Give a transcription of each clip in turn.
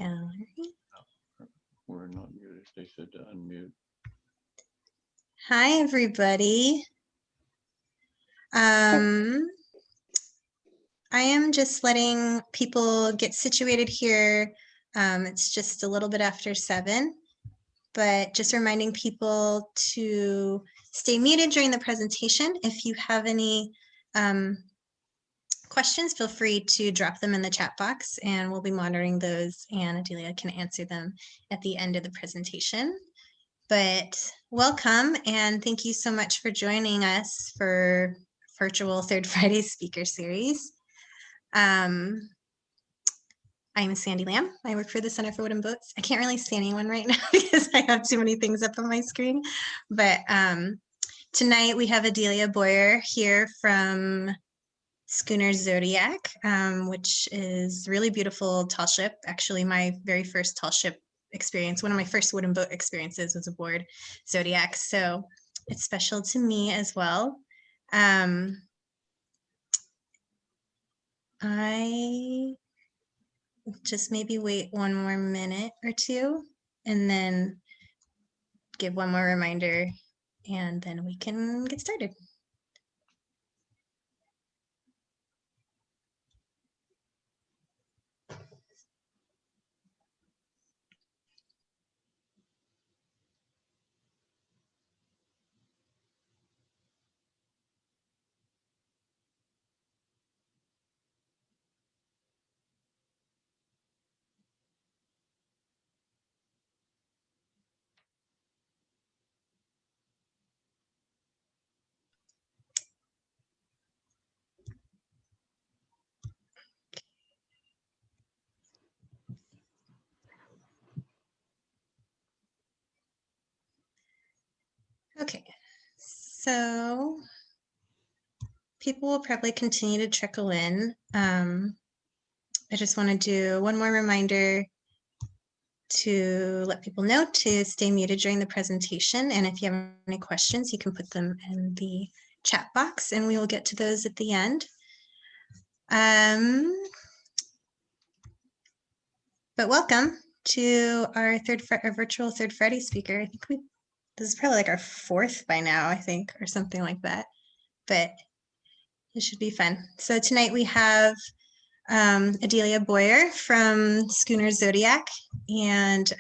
gallery. We're not muted. They said to unmute. Hi, everybody. I am just letting people get situated here. It's just a little bit after 7, but just reminding people to stay muted during the presentation. If you have any questions, feel free to drop them in the chat box and we'll be monitoring those and Adelia can answer them at the end of the presentation. But welcome and thank you so much for joining us for virtual Third Friday speaker series. I'm Sandy Lamb. I work for the Center for Wooden Boats. I can't really see anyone right now because I have too many things up on my screen. But tonight we have Adelia Boyar here from Schooner Zodiac, which is really beautiful tall ship. Actually, my very first tall ship experience, one of my first wooden boat experiences was aboard Zodiac. So it's special to me as well. I just maybe wait one more minute or two and then give one more reminder and then we can get started. Okay, so people will probably continue to trickle in. I just want to do one more reminder to let people know to stay muted during the presentation. And if you have any questions, you can put them in the chat box and we will get to those at the end. But welcome to our virtual Third Friday speaker. I think this is probably like our 4th by now, I think, or something like that. But it should be fun. So tonight we have Adelia Boyar from Schooner Zodiac, and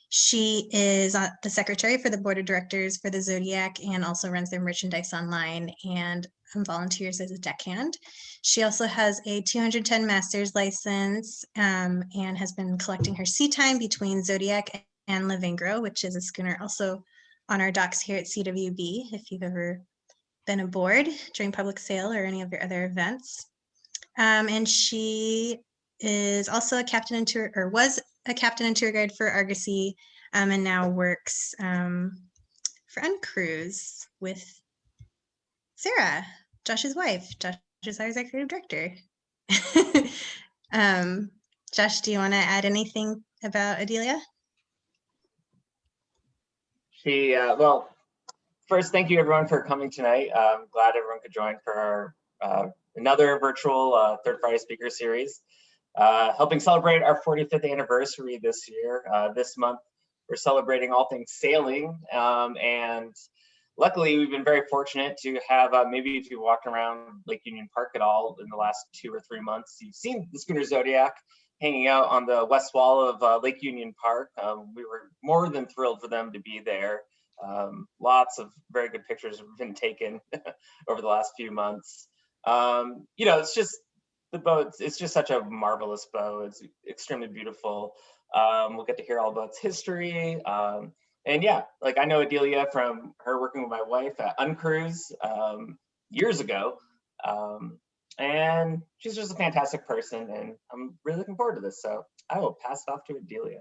she is the secretary for the board of directors for the Zodiac and also runs their merchandise online and volunteers as a deckhand. She also has a 210 master's license and has been collecting her sea time between Zodiac and Lavengro, which is a schooner also on our docks here at CWB, if you've ever been aboard during public sale or any of your other events. And she is also a captain and tour, or was a captain and tour guide for Argosy, and now works for Uncruise with Sarah, Josh's wife. Josh is our executive director. Josh, do you want to add anything about Adelia? Well, first, thank you everyone for coming tonight. I'm glad everyone could join for our another virtual Third Friday speaker series, helping celebrate our 45th anniversary this year. This month, we're celebrating all things sailing, and luckily we've been very fortunate to have, maybe if you walked around Lake Union Park at all in the last 2 or 3 months, you've seen the Schooner Zodiac hanging out on the west wall of Lake Union Park. We were more than thrilled for them to be there. Lots of very good pictures have been taken over the last few months. You know, it's just the boat, it's just such a marvelous boat. It's extremely beautiful. We'll get to hear all about its history. And yeah, like I know Adelia from her working with my wife at Uncruise years ago. And she's just a fantastic person and I'm really looking forward to this. So I will pass it off to Adelia.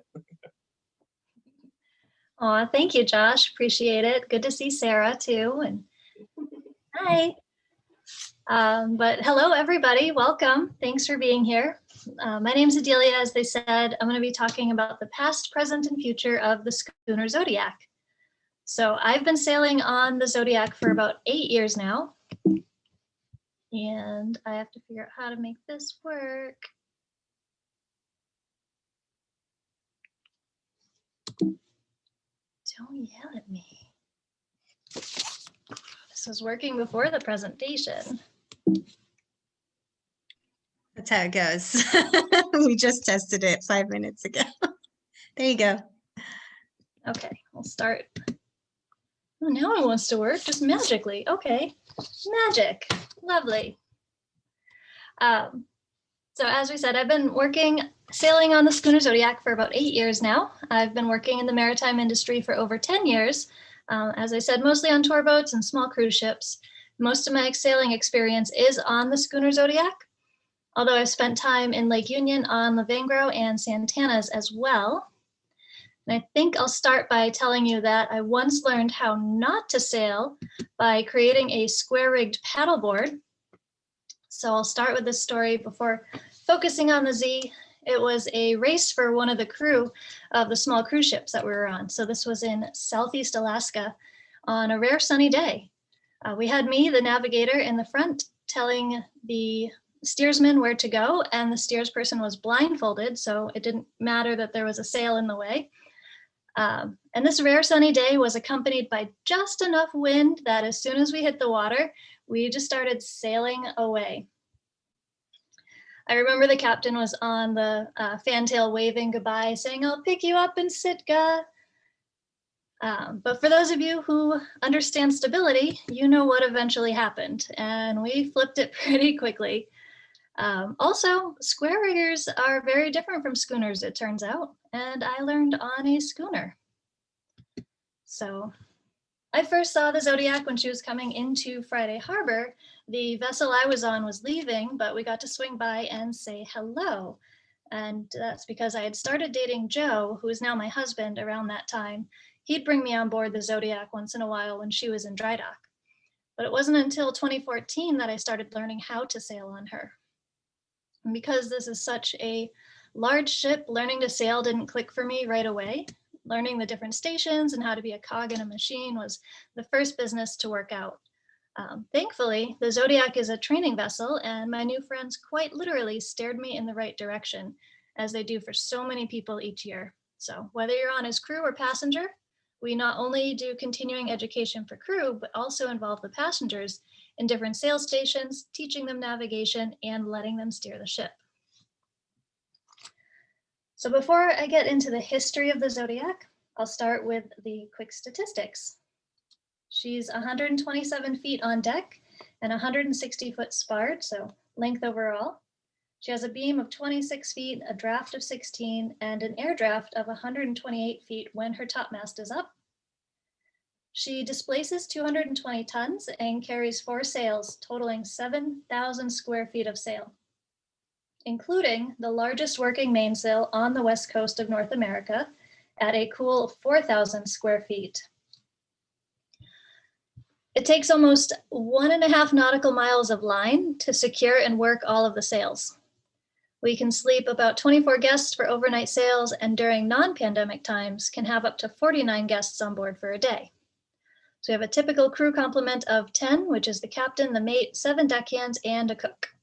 Oh, thank you, Josh. Appreciate it. Good to see Sarah too. And hi. But hello, everybody. Welcome. Thanks for being here. My name is Adelia. As they said, I'm going to be talking about the past, present, and future of the Schooner Zodiac. So I've been sailing on the Zodiac for about 8 years now. And I have to figure out how to make this work. Don't yell at me. This was working before the presentation. That's how it goes. We just tested it 5 minutes ago. There you go. Okay, we'll start. Oh, now it wants to work just magically. Okay, magic, lovely. So as we said, I've been sailing on the Schooner Zodiac for about 8 years now. I've been working in the maritime industry for over 10 years. As I said, mostly on tour boats and small cruise ships. Most of my sailing experience is on the Schooner Zodiac, although I've spent time in Lake Union on Lavengro and Santana's as well. And I think I'll start by telling you that I once learned how not to sail by creating a square-rigged paddleboard. So I'll start with this story before focusing on the Z. It was a race for one of the crew of the small cruise ships that we were on. So this was in Southeast Alaska on a rare sunny day. We had me, the navigator, in the front telling the steersman where to go, and the steersperson was blindfolded, so it didn't matter that there was a sail in the way. And this rare sunny day was accompanied by just enough wind that as soon as we hit the water, we just started sailing away. I remember the captain was on the fantail waving goodbye, saying, "I'll pick you up in Sitka." But for those of you who understand stability, you know what eventually happened, and we flipped it pretty quickly. Also, square riggers are very different from schooners, it turns out, and I learned on a schooner. So I first saw the Zodiac when she was coming into Friday Harbor. The vessel I was on was leaving, but we got to swing by and say hello. And that's because I had started dating Joe, who is now my husband, around that time. He'd bring me on board the Zodiac once in a while when she was in dry dock. But it wasn't until 2014 that I started learning how to sail on her. And because this is such a large ship, learning to sail didn't click for me right away. Learning the different stations and how to be a cog in a machine was the first business to work out. Thankfully, the Zodiac is a training vessel, and my new friends quite literally steered me in the right direction, as they do for so many people each year. So whether you're on as crew or passenger, we not only do continuing education for crew, but also involve the passengers in different sail stations, teaching them navigation and letting them steer the ship. So before I get into the history of the Zodiac, I'll start with the quick statistics. She's 127 feet on deck and 160 foot sparred, so length overall. She has a beam of 26 feet, a draft of 16, and an air draft of 128 feet when her topmast is up. She displaces 220 tons and carries 4 sails, totaling 7,000 square feet of sail, including the largest working mainsail on the west coast of North America at a cool 4,000 square feet. It takes almost 1.5 nautical miles of line to secure and work all of the sails. We can sleep about 24 guests for overnight sails, and during non-pandemic times can have up to 49 guests on board for a day. So we have a typical crew complement of 10, which is the captain, the mate, 7 deckhands, and a cook.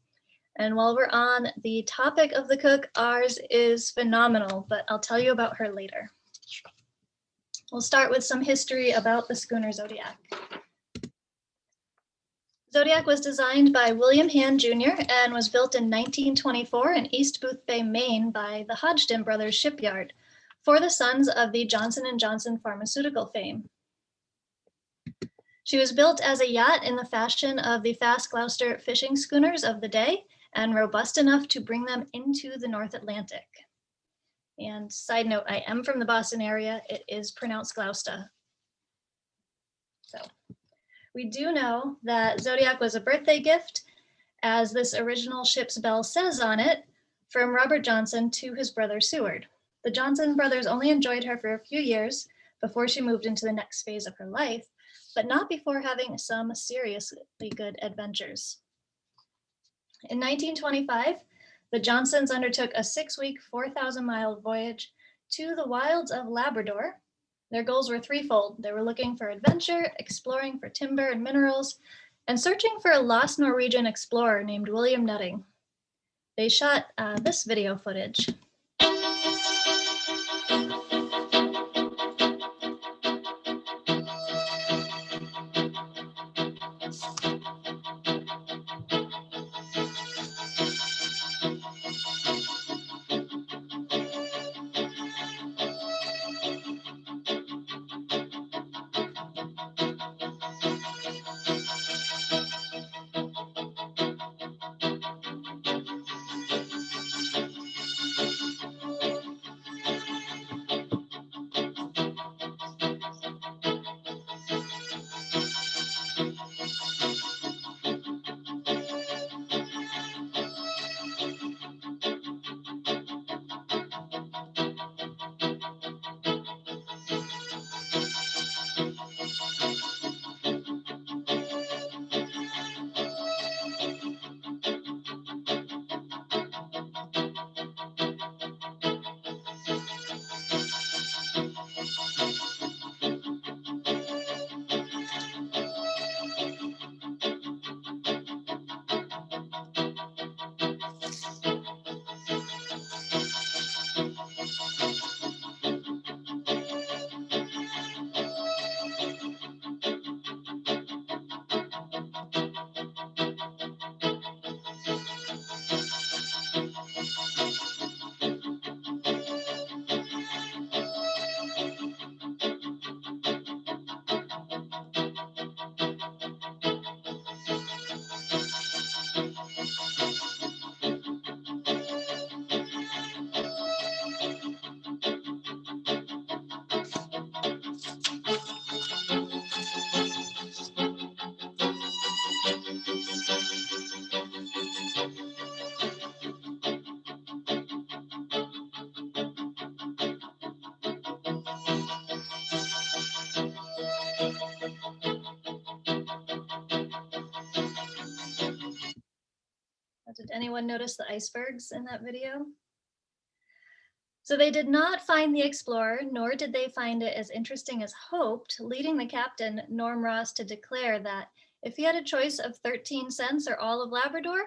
And while we're on the topic of the cook, ours is phenomenal, but I'll tell you about her later. We'll start with some history about the Schooner Zodiac. Zodiac was designed by William Hand Jr. and was built in 1924 in East Boothbay, Maine by the Hodgdon Brothers Shipyard for the sons of the Johnson & Johnson pharmaceutical fame. She was built as a yacht in the fashion of the fast Gloucester fishing schooners of the day and robust enough to bring them into the North Atlantic. And side note, I am from the Boston area. It is pronounced Gloucester. So we do know that Zodiac was a birthday gift, as this original ship's bell says on it, from Robert Johnson to his brother Seward. The Johnson brothers only enjoyed her for a few years before she moved into the next phase of her life, but not before having some seriously good adventures. In 1925, the Johnsons undertook a 6-week, 4,000-mile voyage to the wilds of Labrador. Their goals were threefold. They were looking for adventure, exploring for timber and minerals, and searching for a lost Norwegian explorer named William Nutting. They shot this video footage. anyone notice the icebergs in that video? So they did not find the explorer, nor did they find it as interesting as hoped, leading the captain, Norm Ross, to declare that if he had a choice of 13 cents or all of Labrador,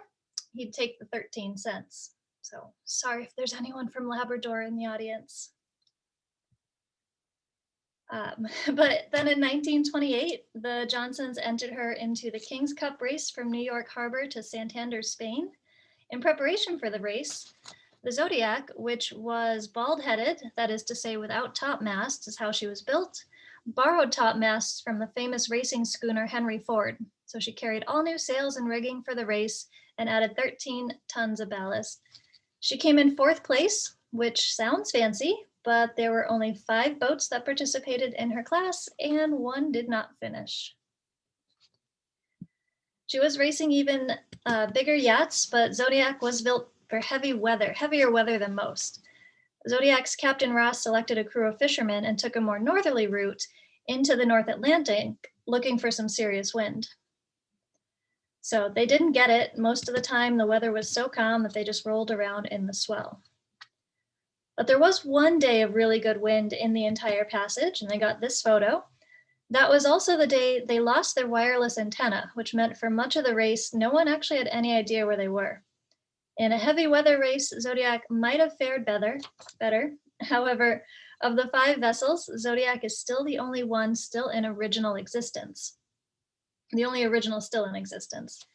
he'd take the 13 cents. So sorry if there's anyone from Labrador in the audience. But then in 1928, the Johnsons entered her into the King's Cup race from New York Harbor to Santander, Spain. In preparation for the race, the Zodiac, which was bald-headed, that is to say without topmasts is how she was built, borrowed topmasts from the famous racing schooner Henry Ford. So she carried all new sails and rigging for the race and added 13 tons of ballast. She came in 4th place, which sounds fancy, but there were only 5 boats that participated in her class and 1 did not finish. She was racing even bigger yachts, but Zodiac was built for heavier weather than most. Zodiac's Captain Ross selected a crew of fishermen and took a more northerly route into the North Atlantic, looking for some serious wind. So they didn't get it. Most of the time, the weather was so calm that they just rolled around in the swell. But there was one day of really good wind in the entire passage, and they got this photo. That was also the day they lost their wireless antenna, which meant for much of the race, no one actually had any idea where they were. In a heavy weather race, Zodiac might have fared better. However, of the 5 vessels, Zodiac is still the only one still in original existence. The only original still in existence.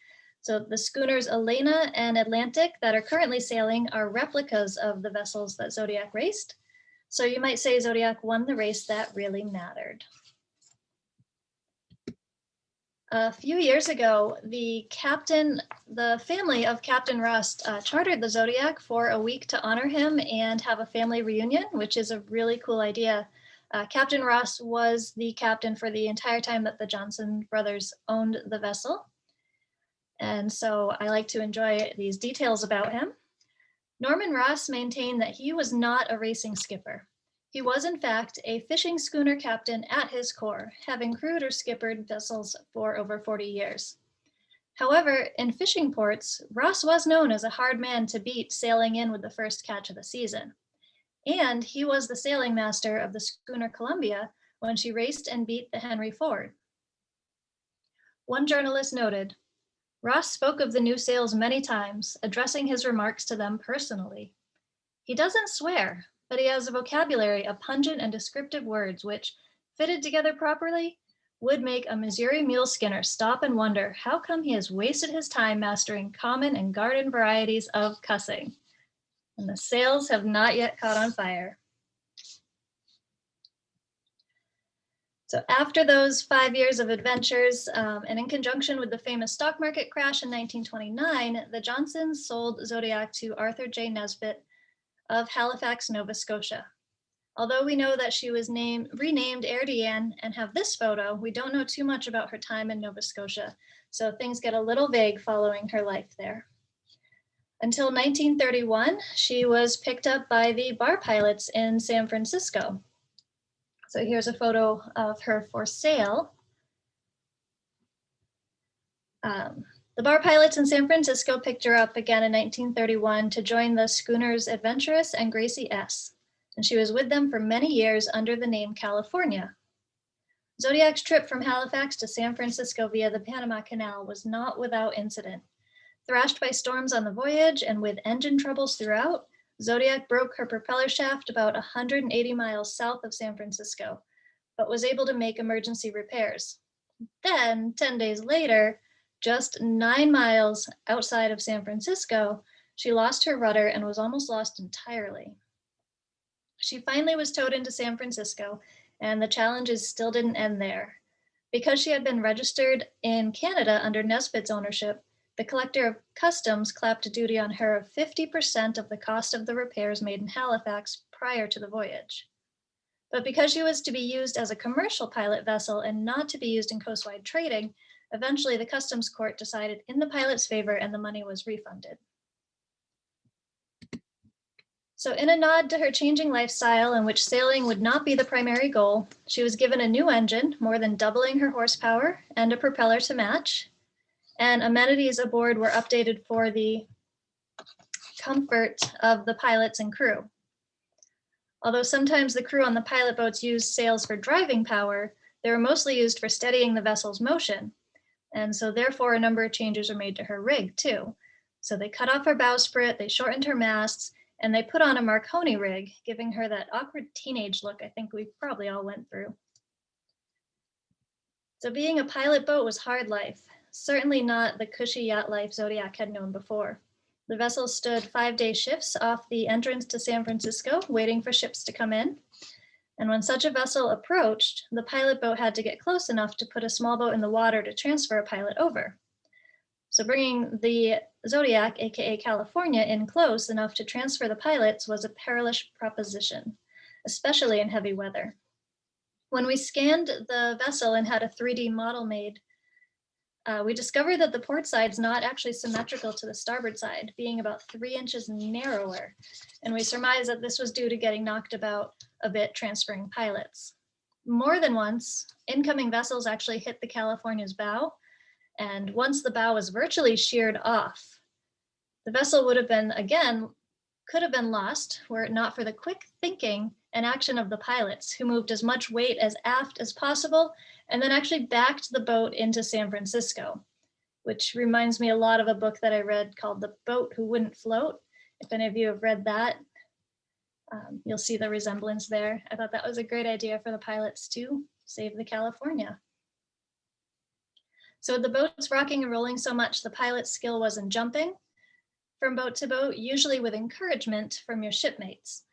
So the schooners Elena and Atlantic that are currently sailing are replicas of the vessels that Zodiac raced. So you might say Zodiac won the race that really mattered. A few years ago, the family of Captain Ross chartered the Zodiac for a week to honor him and have a family reunion, which is a really cool idea. Captain Ross was the captain for the entire time that the Johnson brothers owned the vessel. And so I like to enjoy these details about him. Norman Ross maintained that he was not a racing skipper. He was, in fact, a fishing schooner captain at his core, having crewed or skippered vessels for over 40 years. However, in fishing ports, Ross was known as a hard man to beat sailing in with the first catch of the season. And he was the sailing master of the schooner Columbia when she raced and beat the Henry Ford. One journalist noted, Ross spoke of the new sails many times, addressing his remarks to them personally. He doesn't swear, but he has a vocabulary of pungent and descriptive words which, fitted together properly, would make a Missouri mule skinner stop and wonder how come he has wasted his time mastering common and garden varieties of cussing. And the sails have not yet caught on fire. So after those 5 years of adventures, and in conjunction with the famous stock market crash in 1929, the Johnsons sold Zodiac to Arthur J. Nesbitt of Halifax, Nova Scotia. Although we know that she was renamed Erdian and have this photo, we don't know too much about her time in Nova Scotia, so things get a little vague following her life there. Until 1931, she was picked up by the bar pilots in San Francisco. So here's a photo of her for sale. The bar pilots in San Francisco picked her up again in 1931 to join the schooners Adventurous and Gracie S. And she was with them for many years under the name California. Zodiac's trip from Halifax to San Francisco via the Panama Canal was not without incident. Thrashed by storms on the voyage and with engine troubles throughout, Zodiac broke her propeller shaft about 180 miles south of San Francisco, but was able to make emergency repairs. Then, 10 days later, just 9 miles outside of San Francisco, she lost her rudder and was almost lost entirely. She finally was towed into San Francisco, and the challenges still didn't end there. Because she had been registered in Canada under Nesbitt's ownership, the collector of customs clapped a duty on her of 50% of the cost of the repairs made in Halifax prior to the voyage. But because she was to be used as a commercial pilot vessel and not to be used in coastwide trading, eventually the customs court decided in the pilot's favor and the money was refunded. So in a nod to her changing lifestyle in which sailing would not be the primary goal, she was given a new engine, more than doubling her horsepower, and a propeller to match. And amenities aboard were updated for the comfort of the pilots and crew. Although sometimes the crew on the pilot boats used sails for driving power, they were mostly used for steadying the vessel's motion. And so therefore a number of changes were made to her rig too. So they cut off her bowsprit, they shortened her masts, and they put on a Marconi rig, giving her that awkward teenage look I think we probably all went through. So being a pilot boat was hard life, certainly not the cushy yacht life Zodiac had known before. The vessel stood 5-day shifts off the entrance to San Francisco, waiting for ships to come in. And when such a vessel approached, the pilot boat had to get close enough to put a small boat in the water to transfer a pilot over. So bringing the Zodiac, aka California, in close enough to transfer the pilots was a perilous proposition, especially in heavy weather. When we scanned the vessel and had a 3D model made, we discovered that the port side is not actually symmetrical to the starboard side, being about 3 inches narrower. And we surmised that this was due to getting knocked about a bit transferring pilots. More than once, incoming vessels actually hit the California's bow. And once the bow was virtually sheared off, the vessel could have been lost were it not for the quick thinking and action of the pilots, who moved as much weight as aft as possible and then actually backed the boat into San Francisco, which reminds me a lot of a book that I read called The Boat Who Wouldn't Float. If any of you have read that, you'll see the resemblance there. I thought that was a great idea for the pilots to save the California. So with the boats rocking and rolling so much, the pilot's skill wasn't jumping from boat to boat, usually with encouragement from your shipmates.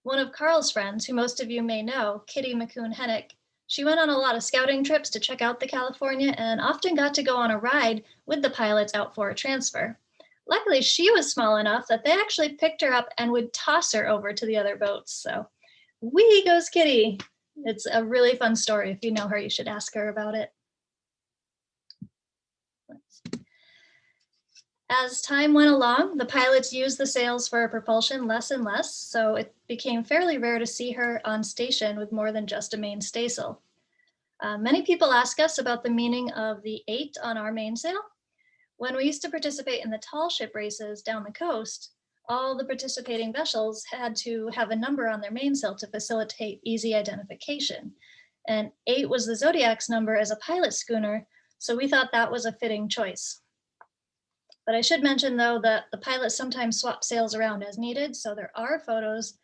One of Carl's friends, who most of you may know, Kitty McCoon-Hennick, she went on a lot of scouting trips to check out the California and often got to go on a ride with the pilots out for a transfer. Luckily, she was small enough that they actually picked her up and would toss her over to the other boats. So, whee goes Kitty. It's a really fun story. If you know her, you should ask her about it. As time went along, the pilots used the sails for propulsion less and less, so it became fairly rare to see her on station with more than just a main staysail. Many people ask us about the meaning of the 8 on our mainsail. When we used to participate in the tall ship races down the coast, all the participating vessels had to have a number on their mainsail to facilitate easy identification. And 8 was the Zodiac's number as a pilot schooner, so we thought that was a fitting choice. But I should mention, though, that the pilots sometimes swap sails around as needed, so there are photos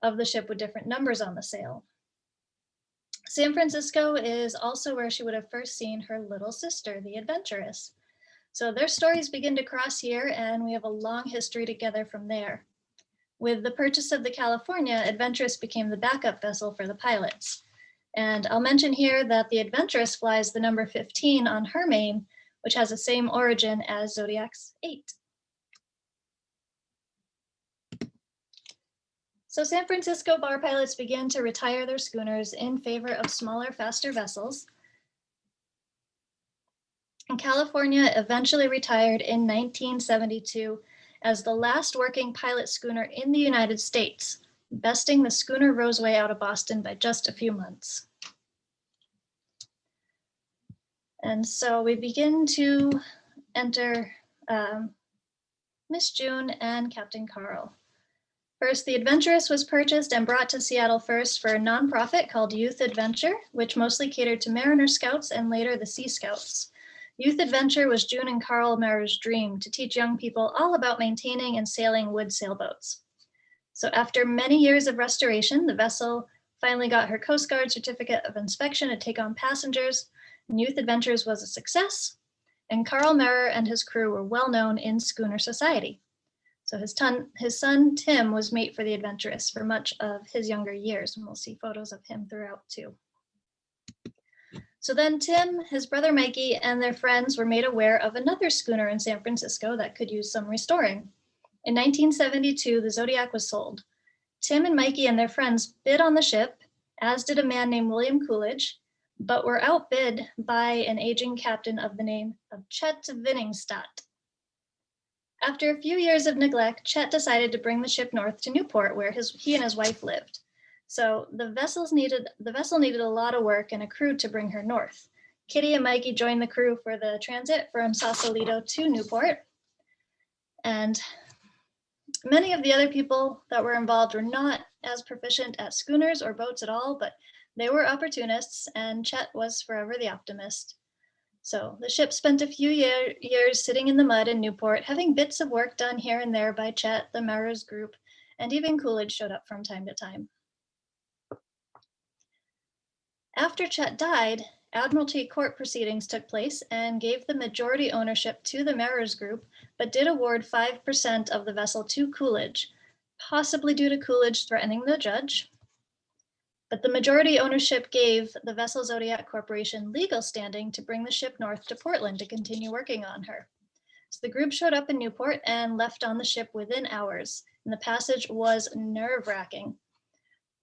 of the ship with different numbers on the sail. San Francisco is also where she would have first seen her little sister, the Adventuress. So their stories begin to cross here, and we have a long history together from there. With the purchase of the California, Adventuress became the backup vessel for the pilots. And I'll mention here that the Adventuress flies the number 15 on her main, which has the same origin as Zodiac's 8. So San Francisco bar pilots began to retire their schooners in favor of smaller, faster vessels. And California eventually retired in 1972 as the last working pilot schooner in the United States, besting the schooner Roseway out of Boston by just a few months. And so we begin to enter Miss June and Captain Carl. First, the Adventuress was purchased and brought to Seattle first for a nonprofit called Youth Adventure, which mostly catered to Mariner Scouts and later the Sea Scouts. Youth Adventure was June and Carl Merer's dream to teach young people all about maintaining and sailing wood sailboats. So after many years of restoration, the vessel finally got her Coast Guard certificate of inspection to take on passengers. Youth Adventures was a success, and Carl Merer and his crew were well known in schooner society. So his son Tim was mate for the Adventuress for much of his younger years, and we'll see photos of him throughout too. So then Tim, his brother Mikey, and their friends were made aware of another schooner in San Francisco that could use some restoring. In 1972, the Zodiac was sold. Tim and Mikey and their friends bid on the ship, as did a man named William Coolidge, but were outbid by an aging captain of the name of Chet Vinningstat. After a few years of neglect, Chet decided to bring the ship north to Newport, where he and his wife lived. So the vessel needed a lot of work and a crew to bring her north. Kitty and Mikey joined the crew for the transit from Sausalito to Newport. And Many of the other people that were involved were not as proficient at schooners or boats at all, but they were opportunists, and Chet was forever the optimist. So the ship spent a few years sitting in the mud in Newport, having bits of work done here and there by Chet, the Merrers group, and even Coolidge showed up from time to time. After Chet died, Admiralty court proceedings took place and gave the majority ownership to the Merrers group, but did award 5% of the vessel to Coolidge, possibly due to Coolidge threatening the judge. But the majority ownership gave the Vessel Zodiac Corporation legal standing to bring the ship north to Portland to continue working on her. So the group showed up in Newport and left on the ship within hours, and the passage was nerve-wracking.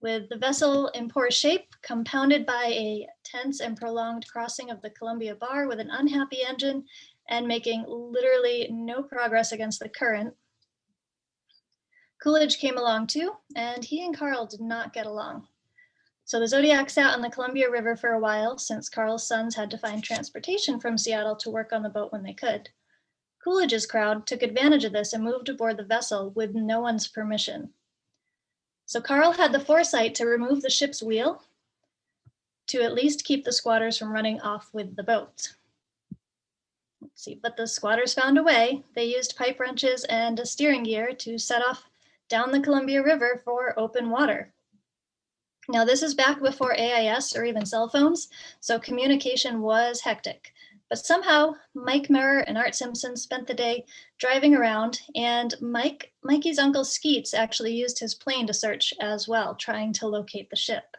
With the vessel in poor shape, compounded by a tense and prolonged crossing of the Columbia Bar with an unhappy engine and making literally no progress against the current, Coolidge came along too, and he and Carl did not get along. So the Zodiac sat on the Columbia River for a while, since Carl's sons had to find transportation from Seattle to work on the boat when they could. Coolidge's crowd took advantage of this and moved aboard the vessel with no one's permission. So Carl had the foresight to remove the ship's wheel to at least keep the squatters from running off with the boat. Let's see, but the squatters found a way. They used pipe wrenches and a steering gear to set off down the Columbia River for open water. Now, this is back before AIS or even cell phones, so communication was hectic. But somehow, Mike Merrer and Art Simpson spent the day driving around, and Mikey's uncle Skeets actually used his plane to search as well, trying to locate the ship.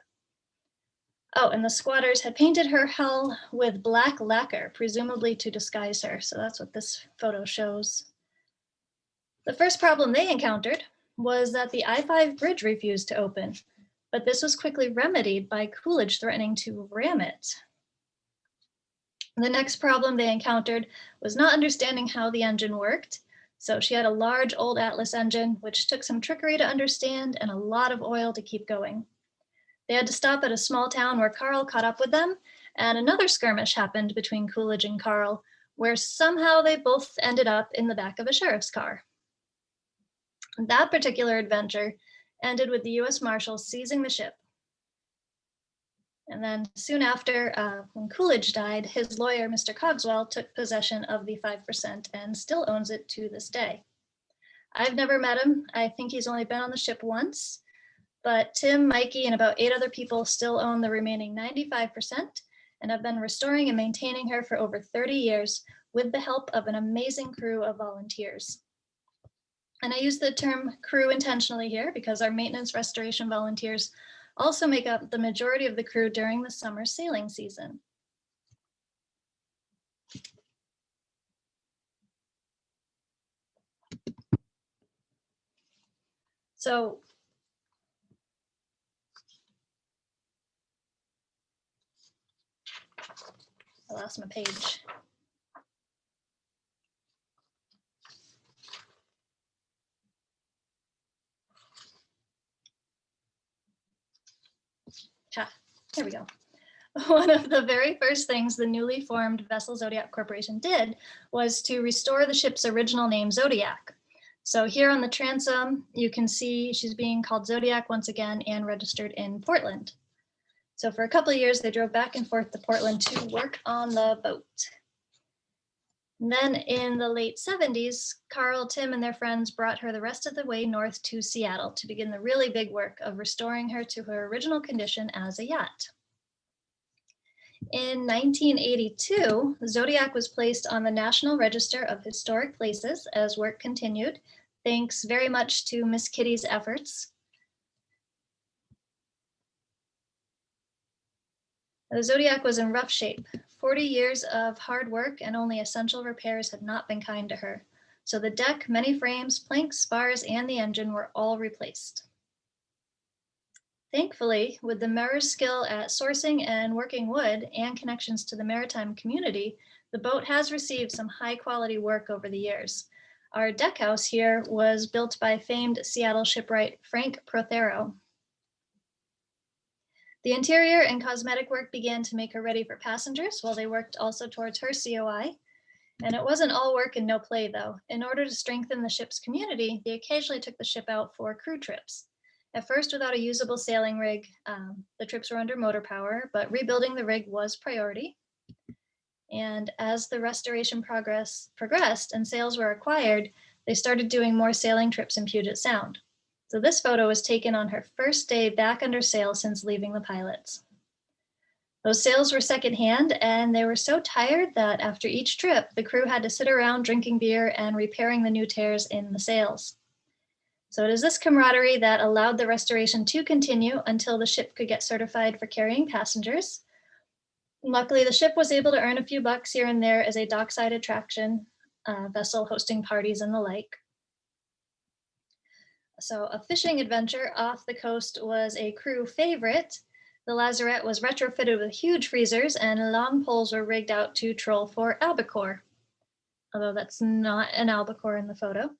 Oh, and the squatters had painted her hull with black lacquer, presumably to disguise her. So that's what this photo shows. The first problem they encountered was that the I-5 bridge refused to open, but this was quickly remedied by Coolidge threatening to ram it. The next problem they encountered was not understanding how the engine worked. So she had a large old Atlas engine, which took some trickery to understand and a lot of oil to keep going. They had to stop at a small town where Carl caught up with them, and another skirmish happened between Coolidge and Carl, where somehow they both ended up in the back of a sheriff's car. That particular adventure ended with the US Marshals seizing the ship. And then soon after, when Coolidge died, his lawyer, Mr. Cogswell, took possession of the 5% and still owns it to this day. I've never met him. I think he's only been on the ship once, but Tim, Mikey, and about 8 other people still own the remaining 95% and have been restoring and maintaining her for over 30 years with the help of an amazing crew of volunteers. And I use the term crew intentionally here because our maintenance restoration volunteers also make up the majority of the crew during the summer sailing season. So I lost my page. There we go. One of the very first things the newly formed Vessel Zodiac Corporation did was to restore the ship's original name, Zodiac. So here on the transom, you can see she's being called Zodiac once again and registered in Portland. So for a couple of years, they drove back and forth to Portland to work on the boat. And then in the late 70s, Carl, Tim, and their friends brought her the rest of the way north to Seattle to begin the really big work of restoring her to her original condition as a yacht. In 1982, Zodiac was placed on the National Register of Historic Places as work continued, thanks very much to Miss Kitty's efforts. The Zodiac was in rough shape. 40 years of hard work and only essential repairs had not been kind to her. So the deck, many frames, planks, spars, and the engine were all replaced. Thankfully, with the Merrer's skill at sourcing and working wood and connections to the maritime community, the boat has received some high quality work over the years. Our deck house here was built by famed Seattle shipwright Frank Prothero. The interior and cosmetic work began to make her ready for passengers while they worked also towards her COI. And it wasn't all work and no play, though. In order to strengthen the ship's community, they occasionally took the ship out for crew trips. At first, without a usable sailing rig, the trips were under motor power, but rebuilding the rig was priority. And as the restoration progressed and sails were acquired, they started doing more sailing trips in Puget Sound. So this photo was taken on her first day back under sail since leaving the pilots. Those sails were secondhand, and they were so tired that after each trip, the crew had to sit around drinking beer and repairing the new tears in the sails. So it is this camaraderie that allowed the restoration to continue until the ship could get certified for carrying passengers. Luckily, the ship was able to earn a few bucks here and there as a dockside attraction, vessel hosting parties and the like. So a fishing adventure off the coast was a crew favorite. The lazarette was retrofitted with huge freezers and long poles were rigged out to troll for albacore, although that's not an albacore in the photo.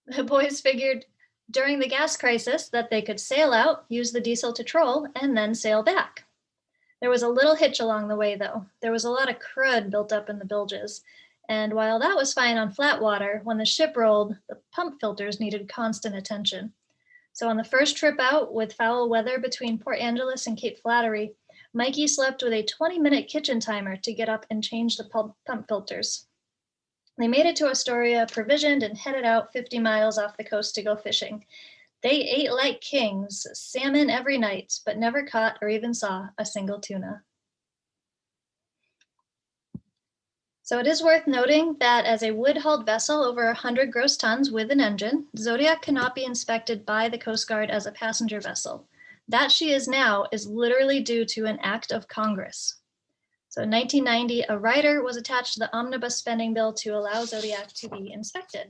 The boys figured during the gas crisis that they could sail out, use the diesel to troll, and then sail back. There was a little hitch along the way, though. There was a lot of crud built up in the bilges, and while that was fine on flat water, when the ship rolled, the pump filters needed constant attention. So on the first trip out with foul weather between Port Angeles and Cape Flattery, Mikey slept with a 20-minute kitchen timer to get up and change the pump filters. They made it to Astoria, provisioned, and headed out 50 miles off the coast to go fishing. They ate like kings, salmon every night, but never caught or even saw a single tuna. So it is worth noting that as a wood-hauled vessel over 100 gross tons with an engine, Zodiac cannot be inspected by the Coast Guard as a passenger vessel. That she is now is literally due to an act of Congress. So in 1990, a rider was attached to the omnibus spending bill to allow Zodiac to be inspected.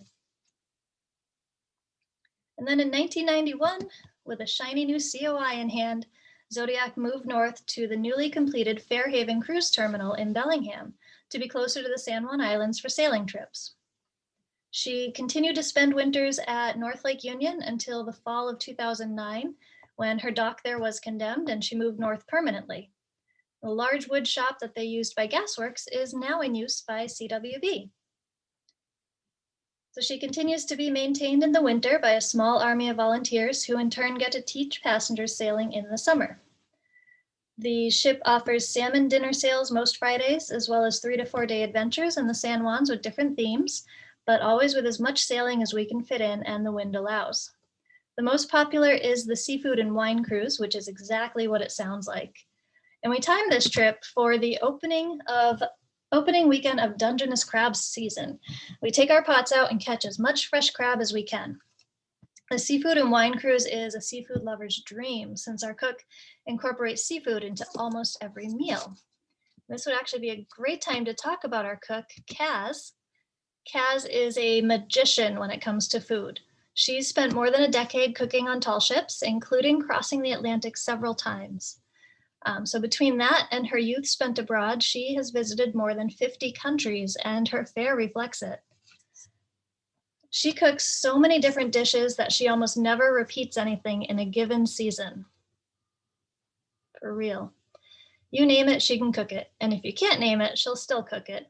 And then in 1991, with a shiny new COI in hand, Zodiac moved north to the newly completed Fairhaven Cruise Terminal in Bellingham to be closer to the San Juan Islands for sailing trips. She continued to spend winters at North Lake Union until the fall of 2009, when her dock there was condemned and she moved north permanently. The large wood shop that they used by Gasworks is now in use by CWB. So she continues to be maintained in the winter by a small army of volunteers who in turn get to teach passengers sailing in the summer. The ship offers salmon dinner sails most Fridays, as well as 3 to 4 day adventures in the San Juans with different themes, but always with as much sailing as we can fit in and the wind allows. The most popular is the seafood and wine cruise, which is exactly what it sounds like. And we timed this trip for the opening weekend of Dungeness crab season. We take our pots out and catch as much fresh crab as we can. The seafood and wine cruise is a seafood lover's dream since our cook incorporates seafood into almost every meal. This would actually be a great time to talk about our cook, Kaz. Kaz is a magician when it comes to food. She's spent more than a decade cooking on tall ships, including crossing the Atlantic several times. So between that and her youth spent abroad, she has visited more than 50 countries, and her fare reflects it. She cooks so many different dishes that she almost never repeats anything in a given season. For real. You name it, she can cook it. And if you can't name it, she'll still cook it.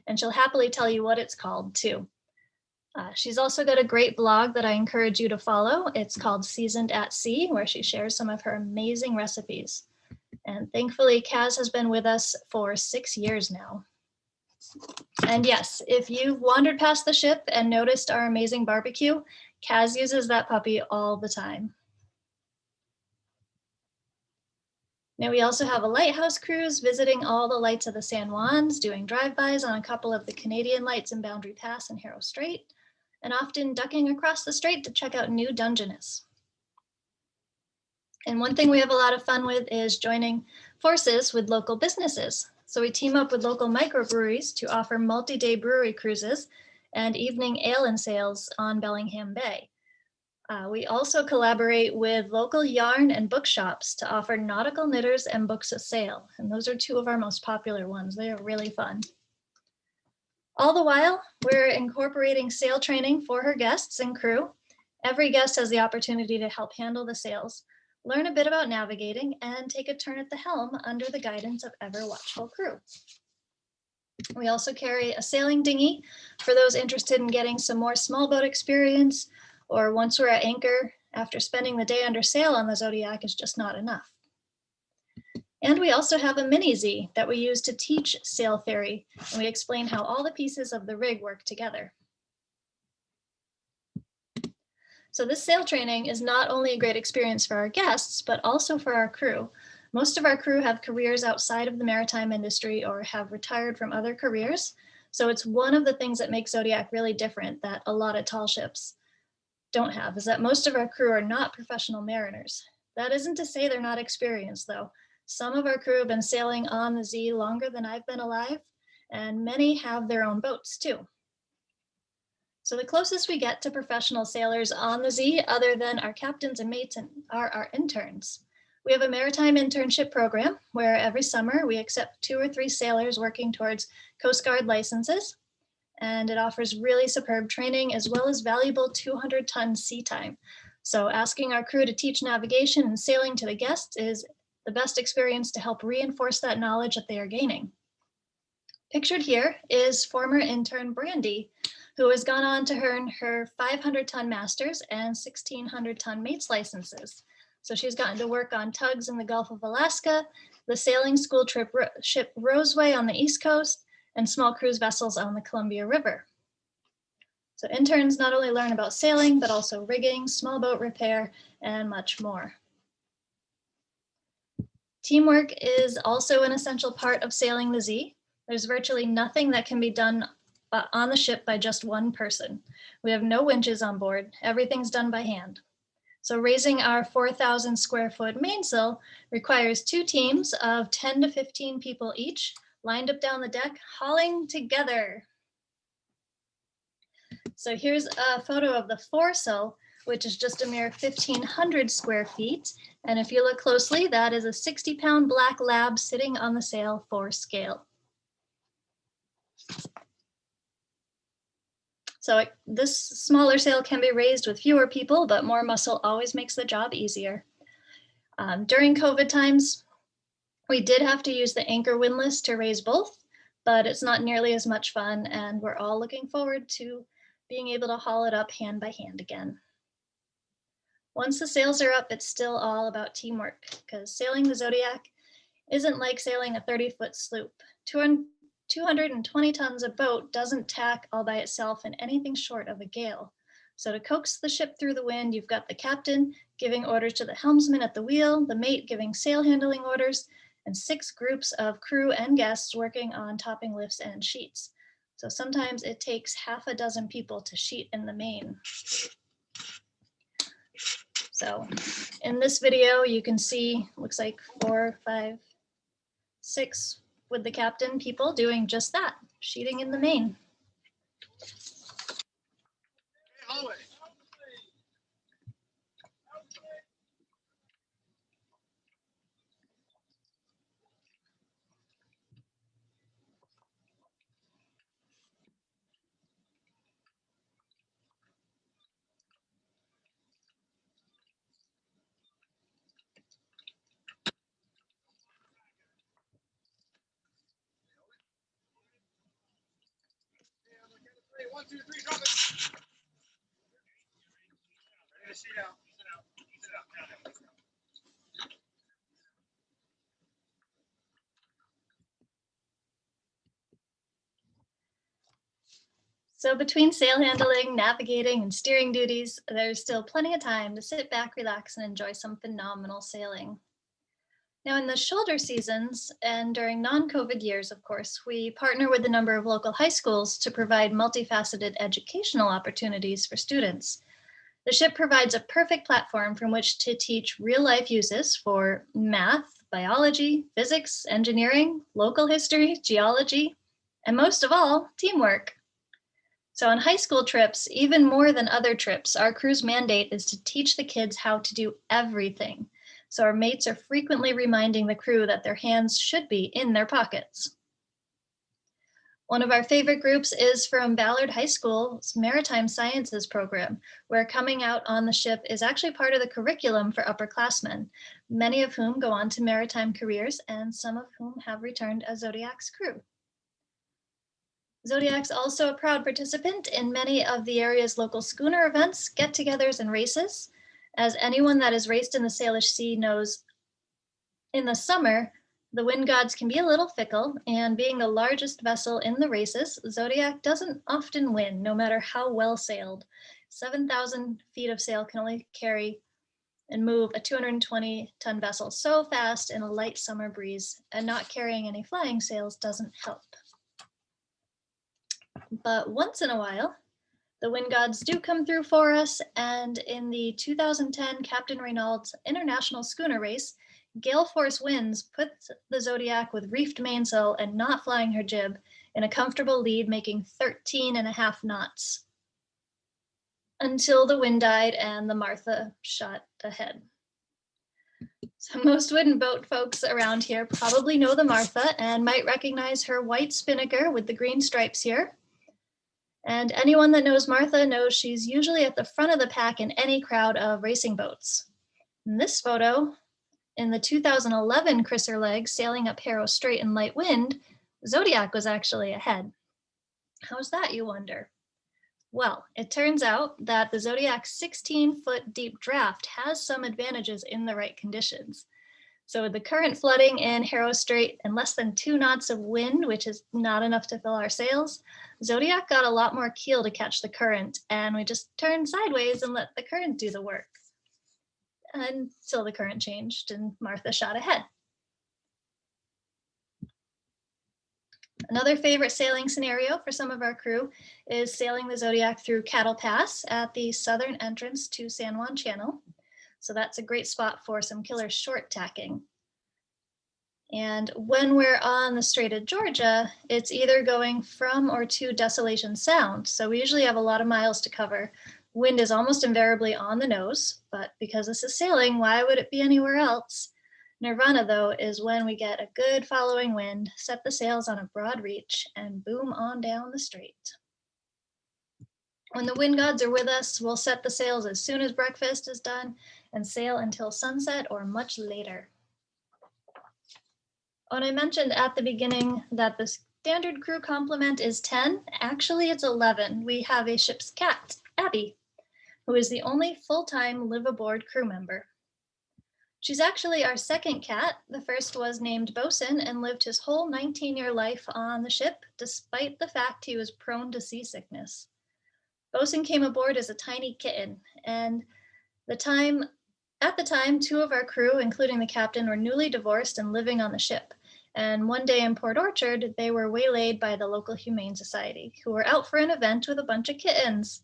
And she'll happily tell you what it's called too. She's also got a great blog that I encourage you to follow. It's called Seasoned at Sea, where she shares some of her amazing recipes. And thankfully, Kaz has been with us for 6 years now. And yes, if you've wandered past the ship and noticed our amazing barbecue, Kaz uses that puppy all the time. Now we also have a lighthouse cruise visiting all the lights of the San Juans, doing drive-bys on a couple of the Canadian lights in Boundary Pass and Harrow Strait, and often ducking across the strait to check out new Dungeness. And one thing we have a lot of fun with is joining forces with local businesses. So we team up with local microbreweries to offer multi-day brewery cruises and evening ale and sales on Bellingham Bay. We also collaborate with local yarn and bookshops to offer nautical knitters and books of sale. And those are 2 of our most popular ones. They are really fun. All the while, we're incorporating sail training for her guests and crew. Every guest has the opportunity to help handle the sails, learn a bit about navigating, and take a turn at the helm under the guidance of ever watchful crew. We also carry a sailing dinghy for those interested in getting some more small boat experience, or once we're at anchor, after spending the day under sail on the Zodiac is just not enough. And we also have a mini Z that we use to teach sail theory, and we explain how all the pieces of the rig work together. So this sail training is not only a great experience for our guests, but also for our crew. Most of our crew have careers outside of the maritime industry or have retired from other careers. So it's one of the things that makes Zodiac really different that a lot of tall ships don't have, is that most of our crew are not professional mariners. That isn't to say they're not experienced though. Some of our crew have been sailing on the Z longer than I've been alive, and many have their own boats too. So the closest we get to professional sailors on the Z, other than our captains and mates, are our interns. We have a maritime internship program where every summer we accept 2 or 3 sailors working towards Coast Guard licenses, and it offers really superb training as well as valuable 200-ton sea time. So asking our crew to teach navigation and sailing to the guests is the best experience to help reinforce that knowledge that they are gaining. Pictured here is former intern Brandy, who has gone on to earn her 500-ton master's and 1,600-ton mate's licenses. So she's gotten to work on tugs in the Gulf of Alaska, the sailing school ship Roseway on the East Coast, and small cruise vessels on the Columbia River. So interns not only learn about sailing, but also rigging, small boat repair, and much more. Teamwork is also an essential part of sailing the Z. There's virtually nothing that can be done on the ship by just one person. We have no winches on board. Everything's done by hand. So raising our 4,000 square foot mainsail requires 2 teams of 10 to 15 people each, lined up down the deck, hauling together. So here's a photo of the foresail, which is just a mere 1,500 square feet. And if you look closely, that is a 60-pound black lab sitting on the sail for scale. So this smaller sail can be raised with fewer people, but more muscle always makes the job easier. During COVID times, we did have to use the anchor windlass to raise both, but it's not nearly as much fun, and we're all looking forward to being able to haul it up hand by hand again. Once the sails are up, it's still all about teamwork, because sailing the Zodiac isn't like sailing a 30-foot sloop. 220 tons of boat doesn't tack all by itself in anything short of a gale. So to coax the ship through the wind, you've got the captain giving orders to the helmsman at the wheel, the mate giving sail handling orders, and 6 groups of crew and guests working on topping lifts and sheets. So sometimes it takes half a dozen people to sheet in the main. So in this video, you can see, looks like 4, 5, 6 with the captain people doing just that, sheeting in the main. One, two, three, drop it. Ready to sit down. Sit down. Sit down. So between sail handling, navigating, and steering duties, there's still plenty of time to sit back, relax, and enjoy some phenomenal sailing. Now in the shoulder seasons and during non-COVID years, of course, we partner with a number of local high schools to provide multifaceted educational opportunities for students. The ship provides a perfect platform from which to teach real-life uses for math, biology, physics, engineering, local history, geology, and most of all, teamwork. So on high school trips, even more than other trips, our crew's mandate is to teach the kids how to do everything. So our mates are frequently reminding the crew that their hands should be in their pockets. One of our favorite groups is from Ballard High School's Maritime Sciences program, where coming out on the ship is actually part of the curriculum for upperclassmen, many of whom go on to maritime careers and some of whom have returned as Zodiac's crew. Zodiac's also a proud participant in many of the area's local schooner events, get-togethers, and races. As anyone that has raced in the Salish Sea knows, in the summer, the wind gods can be a little fickle, and being the largest vessel in the races, Zodiac doesn't often win, no matter how well sailed. 7,000 feet of sail can only carry and move a 220-ton vessel so fast in a light summer breeze, and not carrying any flying sails doesn't help. But once in a while, the wind gods do come through for us, and in the 2010 Captain Reynolds International Schooner Race, gale force winds put the Zodiac with reefed mainsail and not flying her jib in a comfortable lead, making 13.5 knots, until the wind died and the Martha shot ahead. So most wooden boat folks around here probably know the Martha and might recognize her white spinnaker with the green stripes here. And anyone that knows Martha knows she's usually at the front of the pack in any crowd of racing boats. In this photo, in the 2011 Chrysler leg sailing up Harrow Strait in light wind, Zodiac was actually ahead. How's that, you wonder? Well, it turns out that the Zodiac's 16-foot deep draft has some advantages in the right conditions. So with the current flooding in Harrow Strait and less than 2 knots of wind, which is not enough to fill our sails, Zodiac got a lot more keel to catch the current, and we just turned sideways and let the current do the work. Until the current changed and Martha shot ahead. Another favorite sailing scenario for some of our crew is sailing the Zodiac through Cattle Pass at the southern entrance to San Juan Channel. So that's a great spot for some killer short tacking. And when we're on the Strait of Georgia, it's either going from or to Desolation Sound. So we usually have a lot of miles to cover. Wind is almost invariably on the nose, but because this is sailing, why would it be anywhere else? Nirvana, though, is when we get a good following wind, set the sails on a broad reach, and boom on down the strait. When the wind gods are with us, we'll set the sails as soon as breakfast is done and sail until sunset or much later. When I mentioned at the beginning that the standard crew complement is 10, actually it's 11. We have a ship's cat, Abby, who is the only full-time live-aboard crew member. She's actually our second cat. The first was named Bosun and lived his whole 19-year life on the ship, despite the fact he was prone to seasickness. Bosun came aboard as a tiny kitten, and at the time, 2 of our crew, including the captain, were newly divorced and living on the ship. And one day in Port Orchard, they were waylaid by the local Humane Society, who were out for an event with a bunch of kittens.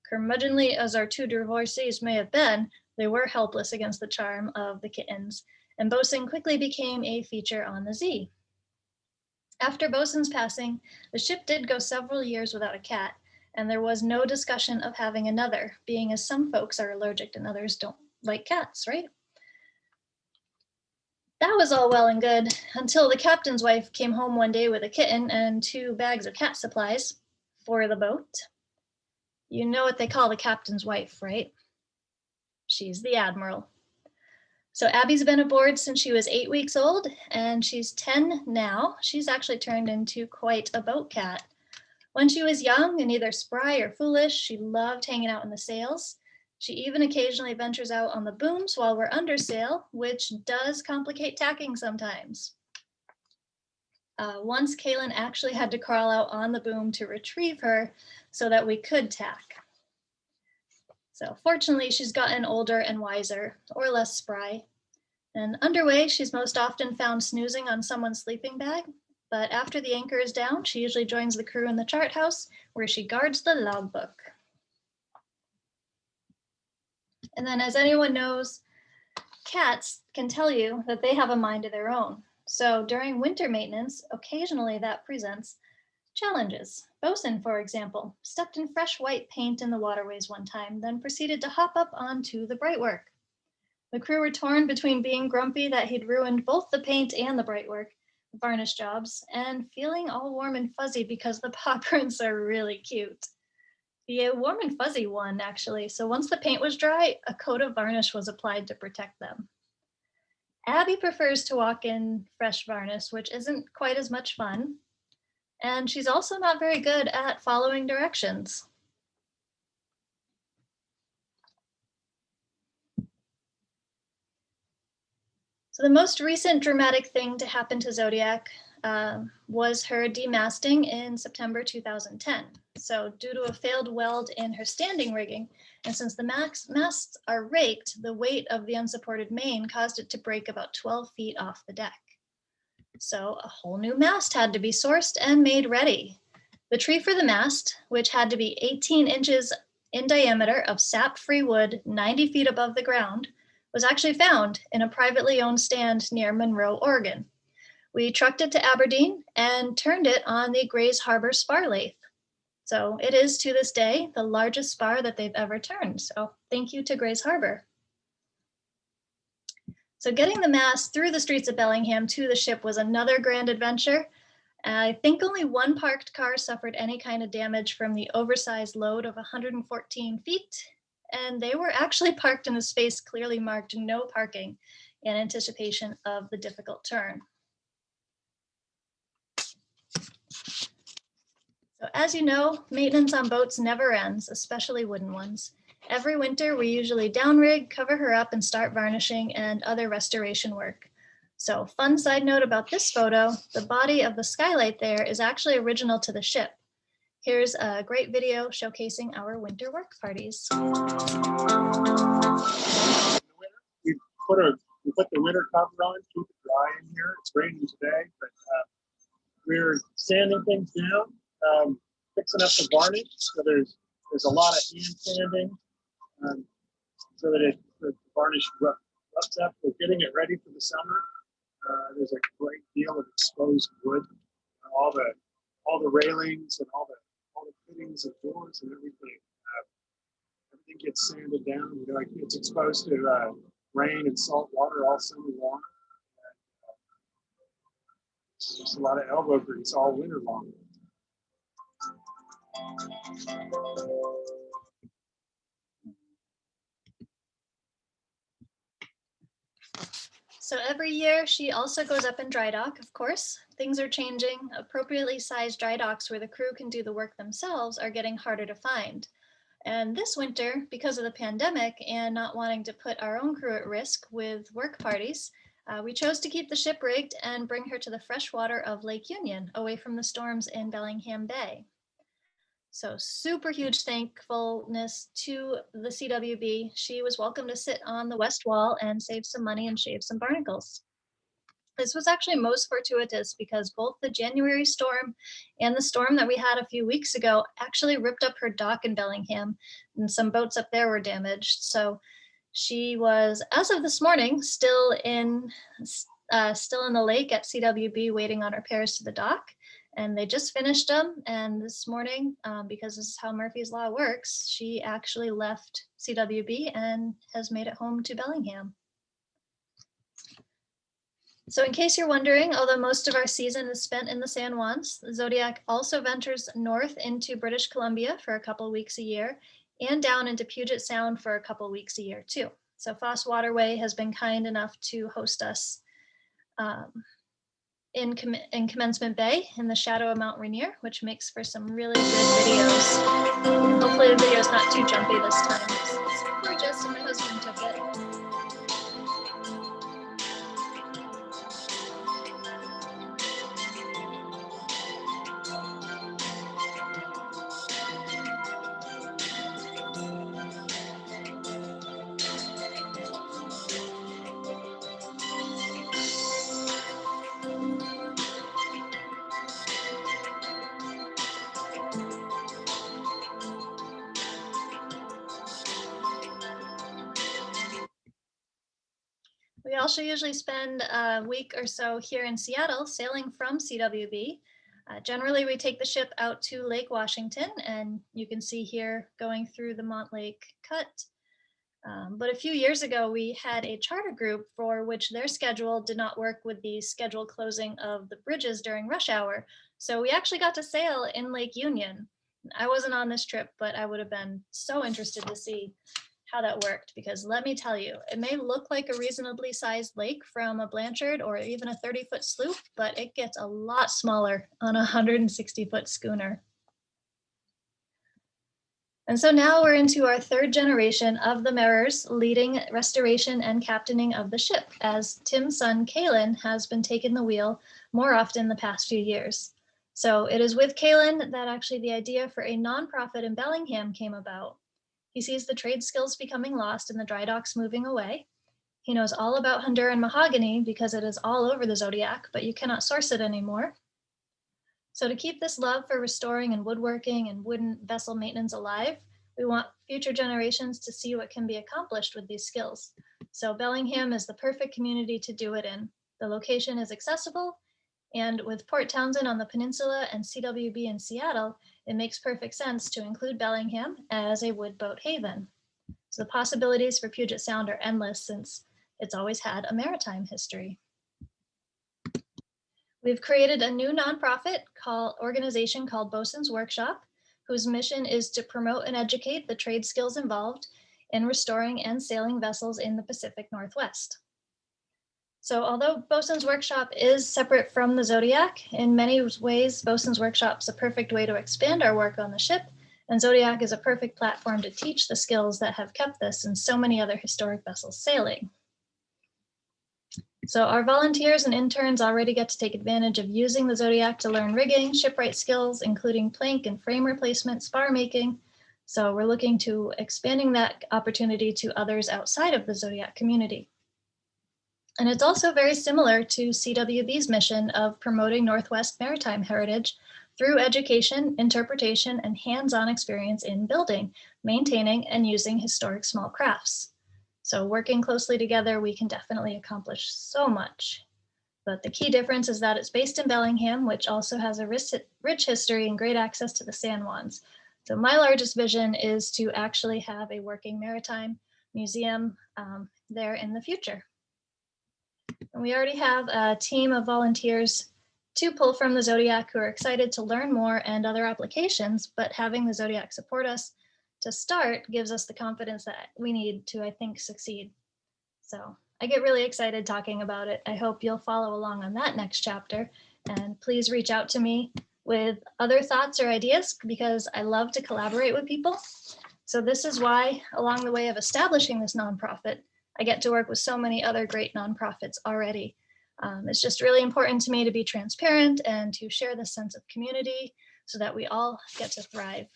Curmudgeonly as our 2 divorcees may have been, they were helpless against the charm of the kittens, and Bosun quickly became a feature on the Z. After Bosun's passing, the ship did go several years without a cat, and there was no discussion of having another, being as some folks are allergic and others don't like cats, right? That was all well and good until the captain's wife came home one day with a kitten and 2 bags of cat supplies for the boat. You know what they call the captain's wife, right? She's the Admiral. So Abby's been aboard since she was 8 weeks old, and she's 10 now. She's actually turned into quite a boat cat. When she was young and either spry or foolish, she loved hanging out in the sails. She even occasionally ventures out on the booms while we're under sail, which does complicate tacking sometimes. Once Kaylin actually had to crawl out on the boom to retrieve her so that we could tack. So fortunately, she's gotten older and wiser, or less spry. And underway, she's most often found snoozing on someone's sleeping bag. But after the anchor is down, she usually joins the crew in the chart house, where she guards the logbook. And then, as anyone knows, cats can tell you that they have a mind of their own. So during winter maintenance, occasionally that presents challenges. Bosun, for example, stepped in fresh white paint in the waterways one time, then proceeded to hop up onto the brightwork. The crew were torn between being grumpy that he'd ruined both the paint and the brightwork varnish jobs, and feeling all warm and fuzzy because the paw prints are really cute. The warm and fuzzy one, actually. So once the paint was dry, a coat of varnish was applied to protect them. Abby prefers to walk in fresh varnish, which isn't quite as much fun. And she's also not very good at following directions. So the most recent dramatic thing to happen to Zodiac was her demasting in September 2010. So due to a failed weld in her standing rigging, and since the masts are raked, the weight of the unsupported main caused it to break about 12 feet off the deck. So a whole new mast had to be sourced and made ready. The tree for the mast, which had to be 18 inches in diameter of sap-free wood 90 feet above the ground, was actually found in a privately owned stand near Monroe, Oregon. We trucked it to Aberdeen and turned it on the Grays Harbor spar lathe. So it is to this day the largest spar that they've ever turned. So thank you to Grays Harbor. So getting the mast through the streets of Bellingham to the ship was another grand adventure. I think only one parked car suffered any kind of damage from the oversized load of 114 feet. And they were actually parked in a space clearly marked no parking in anticipation of the difficult turn. So as you know, maintenance on boats never ends, especially wooden ones. Every winter, we usually downrig, cover her up, and start varnishing and other restoration work. So fun side note about this photo, the body of the skylight there is actually original to the ship. Here's a great video showcasing our winter work parties. We put the winter cover on, keep it dry in here. It's raining today, but we're sanding things down, fixing up the varnish. So there's a lot of hand sanding so that the varnish rubs up. We're getting it ready for the summer. There's a great deal of exposed wood, all the railings and all the fittings and doors and everything. Everything gets sanded down. You know, it's exposed to rain and salt water all summer long. There's a lot of elbow grease all winter long. So every year she also goes up in dry dock, of course. Things are changing. Appropriately sized dry docks where the crew can do the work themselves are getting harder to find. And this winter, because of the pandemic and not wanting to put our own crew at risk with work parties, we chose to keep the ship rigged and bring her to the fresh water of Lake Union, away from the storms in Bellingham Bay. So super huge thankfulness to the CWB. She was welcome to sit on the west wall and save some money and shave some barnacles. This was actually most fortuitous because both the January storm and the storm that we had a few weeks ago actually ripped up her dock in Bellingham, and some boats up there were damaged. So she was, as of this morning, still in the lake at CWB waiting on repairs to the dock. And they just finished them. And this morning, because this is how Murphy's Law works, she actually left CWB and has made it home to Bellingham. So in case you're wondering, although most of our season is spent in the San Juans, the Zodiac also ventures north into British Columbia for a couple weeks a year and down into Puget Sound for a couple weeks a year too. So Foss Waterway has been kind enough to host us in Commencement Bay in the shadow of Mount Rainier, which makes for some really good videos. Hopefully the video is not too jumpy this time. It's gorgeous and my husband took it. We also usually spend a week or so here in Seattle sailing from CWB. Generally, we take the ship out to Lake Washington, and you can see here going through the Montlake Cut. But a few years ago, we had a charter group for which their schedule did not work with the scheduled closing of the bridges during rush hour. So we actually got to sail in Lake Union. I wasn't on this trip, but I would have been so interested to see. how that worked, because let me tell you, it may look like a reasonably sized lake from a Blanchard or even a 30-foot sloop, but it gets a lot smaller on a 160-foot schooner. And so now we're into our third generation of the Merrers, leading restoration and captaining of the ship, as Tim's son, Kalen, has been taking the wheel more often the past few years. So it is with Kalen that actually the idea for a nonprofit in Bellingham came about. He sees the trade skills becoming lost and the dry docks moving away. He knows all about Honduran mahogany because it is all over the Zodiac, but you cannot source it anymore. So to keep this love for restoring and woodworking and wooden vessel maintenance alive, we want future generations to see what can be accomplished with these skills. So Bellingham is the perfect community to do it in. The location is accessible, and with Port Townsend on the peninsula and CWB in Seattle, it makes perfect sense to include Bellingham as a wood boat haven. So the possibilities for Puget Sound are endless since it's always had a maritime history. We've created a new nonprofit organization called Bosun's Workshop, whose mission is to promote and educate the trade skills involved in restoring and sailing vessels in the Pacific Northwest. So although Bosun's Workshop is separate from the Zodiac, in many ways, Bosun's Workshop is a perfect way to expand our work on the ship, and Zodiac is a perfect platform to teach the skills that have kept this and so many other historic vessels sailing. So our volunteers and interns already get to take advantage of using the Zodiac to learn rigging, shipwright skills, including plank and frame replacement, spar making. So we're looking to expanding that opportunity to others outside of the Zodiac community. And it's also very similar to CWB's mission of promoting Northwest maritime heritage through education, interpretation, and hands-on experience in building, maintaining, and using historic small crafts. So working closely together, we can definitely accomplish so much. But the key difference is that it's based in Bellingham, which also has a rich history and great access to the San Juans. So my largest vision is to actually have a working maritime museum there in the future. And we already have a team of volunteers to pull from the Zodiac who are excited to learn more and other applications, but having the Zodiac support us to start gives us the confidence that we need to, I think, succeed. So I get really excited talking about it. I hope you'll follow along on that next chapter, and please reach out to me with other thoughts or ideas because I love to collaborate with people. So this is why, along the way of establishing this nonprofit, I get to work with so many other great nonprofits already. It's just really important to me to be transparent and to share this sense of community so that we all get to thrive.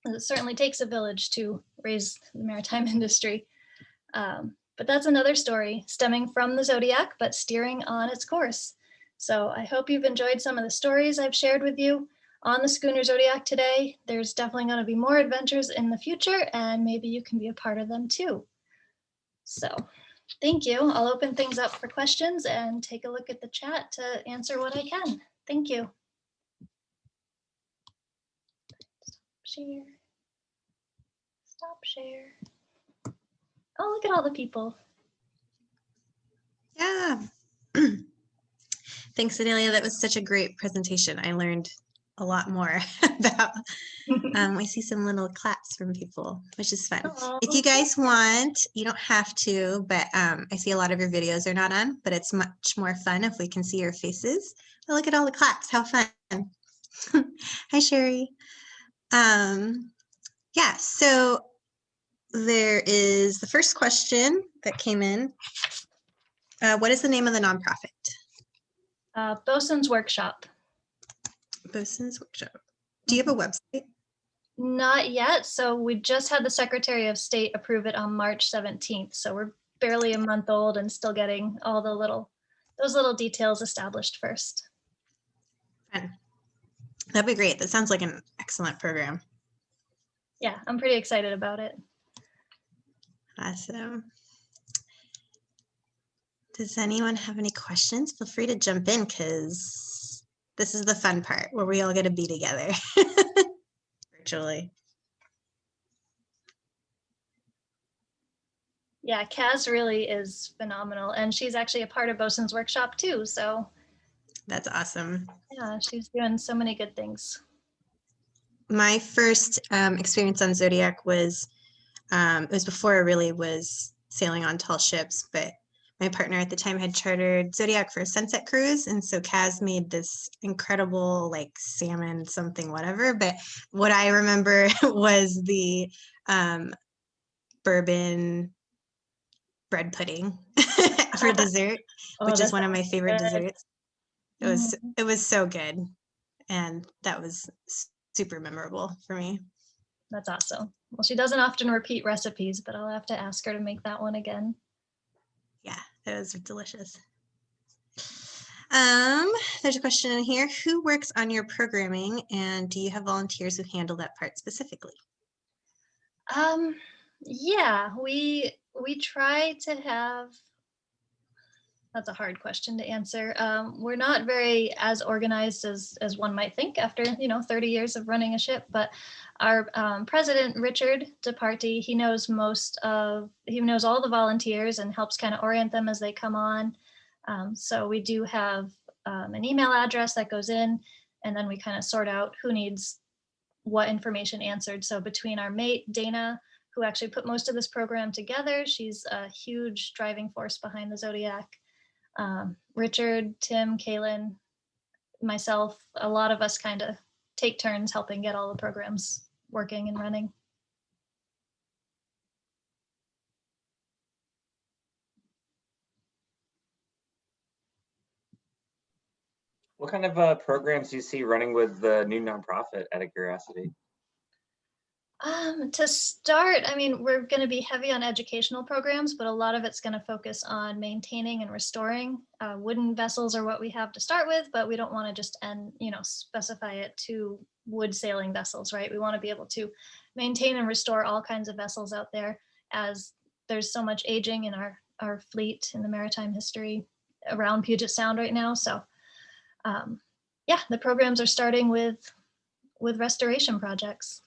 It certainly takes a village to raise the maritime industry. But that's another story stemming from the Zodiac, but steering on its course. So I hope you've enjoyed some of the stories I've shared with you on the Schooner Zodiac today. There's definitely going to be more adventures in the future, and maybe you can be a part of them too. So thank you. I'll open things up for questions and take a look at the chat to answer what I can. Thank you. Share. Stop share. Oh, look at all the people. Yeah. Thanks, Adelia. That was such a great presentation. I learned a lot more about, I see some little claps from people, which is fun. Aww. If you guys want, you don't have to, but I see a lot of your videos are not on, but it's much more fun if we can see your faces. But look at all the claps, how fun. Hi, Sherry. Yeah, so there is the first question that came in. What is the name of the nonprofit? Bosun's Workshop. Bosun's Workshop. Do you have a website? Not yet. So we just had the Secretary of State approve it on March 17th. So we're barely a month old and still getting all the those little details established first. Fun. That'd be great. That sounds like an excellent program. Yeah, I'm pretty excited about it. Awesome. Does anyone have any questions? Feel free to jump in because this is the fun part where we all get to be together virtually. Yeah, Kaz really is phenomenal. And she's actually a part of Bosun's Workshop too. So That's awesome. yeah, she's doing so many good things. My first experience on Zodiac was It was before I really was sailing on tall ships, but my partner at the time had chartered Zodiac for a sunset cruise. And so Kaz made this incredible like salmon something, whatever. But what I remember was the bourbon bread pudding for dessert, Oh, which that is one of my sounds favorite good. desserts. It was so good. And that was super memorable for me. That's awesome. Well, she doesn't often repeat recipes, but I'll have to ask her to make that one again. Yeah, it was delicious. There's a question in here. Who works on your programming, and do you have volunteers who handle that part specifically? Yeah, we try to have. That's a hard question to answer. We're not very as organized as one might think after 30 years of running a ship. But our president Richard DeParty, he knows all the volunteers and helps kind of orient them as they come on. So we do have an email address that goes in, and then we kind of sort out who needs what information answered. So between our mate Dana, who actually put most of this program together, she's a huge driving force behind the Zodiac. Richard, Tim, Kaylin, myself, a lot of us kind of take turns helping get all the programs working and running. What kind of programs do you see running with the new nonprofit, out of curiosity? To start, I mean, we're going to be heavy on educational programs, but a lot of it's going to focus on maintaining and restoring. Wooden vessels are what we have to start with, but we don't want to just specify it to wood sailing vessels, right? We want to be able to maintain and restore all kinds of vessels out there, as there's so much aging in our fleet in the maritime history around Puget Sound right now. So yeah, the programs are starting with restoration projects.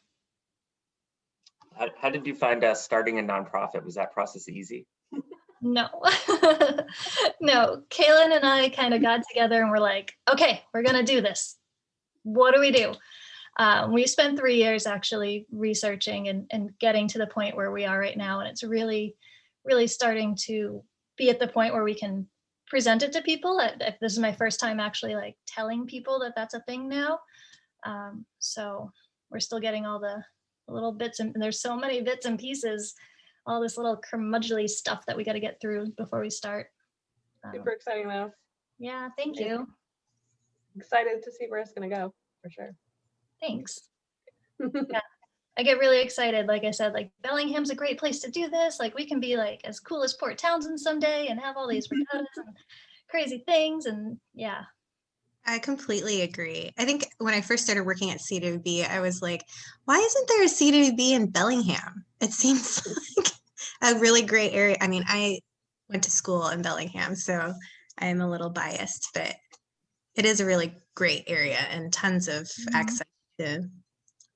How did you find starting a nonprofit? Was that process easy? No, no. Kaylin and I kind of got together and we're like, okay, we're going to do this. What do we do? We spent 3 years actually researching and getting to the point where we are right now. And it's really, really starting to be at the point where we can present it to people. If this is my first time actually like telling people that that's a thing now. So we're still getting all the little bits, and there's so many bits and pieces, all this little curmudgeonly stuff that we got to get through before we start. Super exciting though. Yeah, thank you. Excited to see where it's gonna go, for sure. Thanks. Yeah, I get really excited. Like I said, like Bellingham's a great place to do this. Like we can be like as cool as Port Townsend someday and have all these regattas and crazy things. And yeah. I completely agree. I think when I first started working at CWB, I was like, why isn't there a CWB in Bellingham? It seems like a really great area. I mean, I went to school in Bellingham, so I am a little biased, but it is a really great area and tons of access to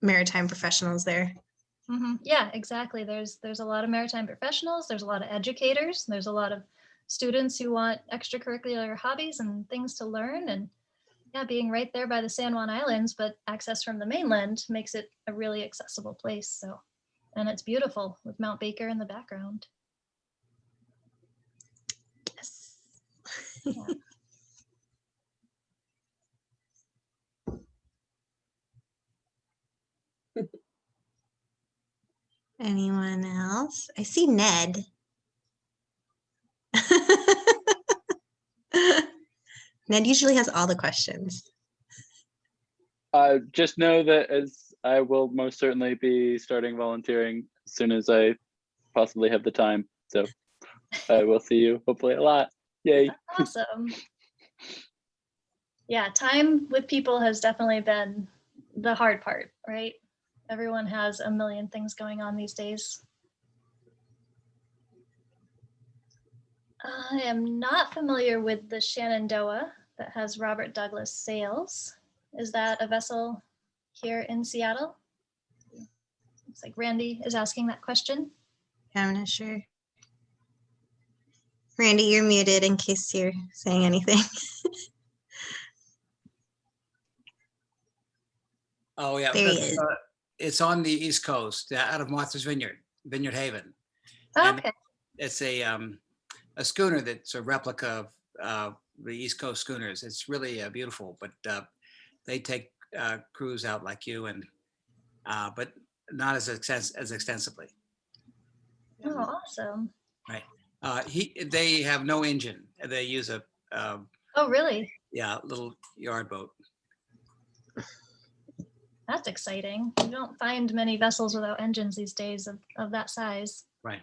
maritime professionals there. Yeah, exactly. There's a lot of maritime professionals. There's a lot of educators. There's a lot of students who want extracurricular hobbies and things to learn. And yeah, being right there by the San Juan Islands, but access from the mainland makes it a really accessible place. So, and it's beautiful with Mount Baker in the background. Yes. Yeah. Anyone else? I see Ned. Ned usually has all the questions. Just know that as I will most certainly be starting volunteering as soon as I possibly have the time. So I will see you hopefully a lot. Yay. That's awesome. Yeah, time with people has definitely been the hard part, right? Everyone has a million things going on these days. I am not familiar with the Shenandoah that has Robert Douglas sails. Is that a vessel here in Seattle? Looks like Randy is asking that question. Yeah, I'm not sure. Randy, you're muted in case you're saying anything. Oh yeah, There he is. it's on the East Coast, out of Martha's Vineyard. Vineyard Haven. Oh, And okay. it's a schooner that's a replica of the East Coast schooners. It's really beautiful, but they take crews out like you, and but not as extensively. Oh, awesome. Right. They have no engine. They use a Oh, really? little yard boat. That's exciting. You don't find many vessels without engines these days of that size. Right.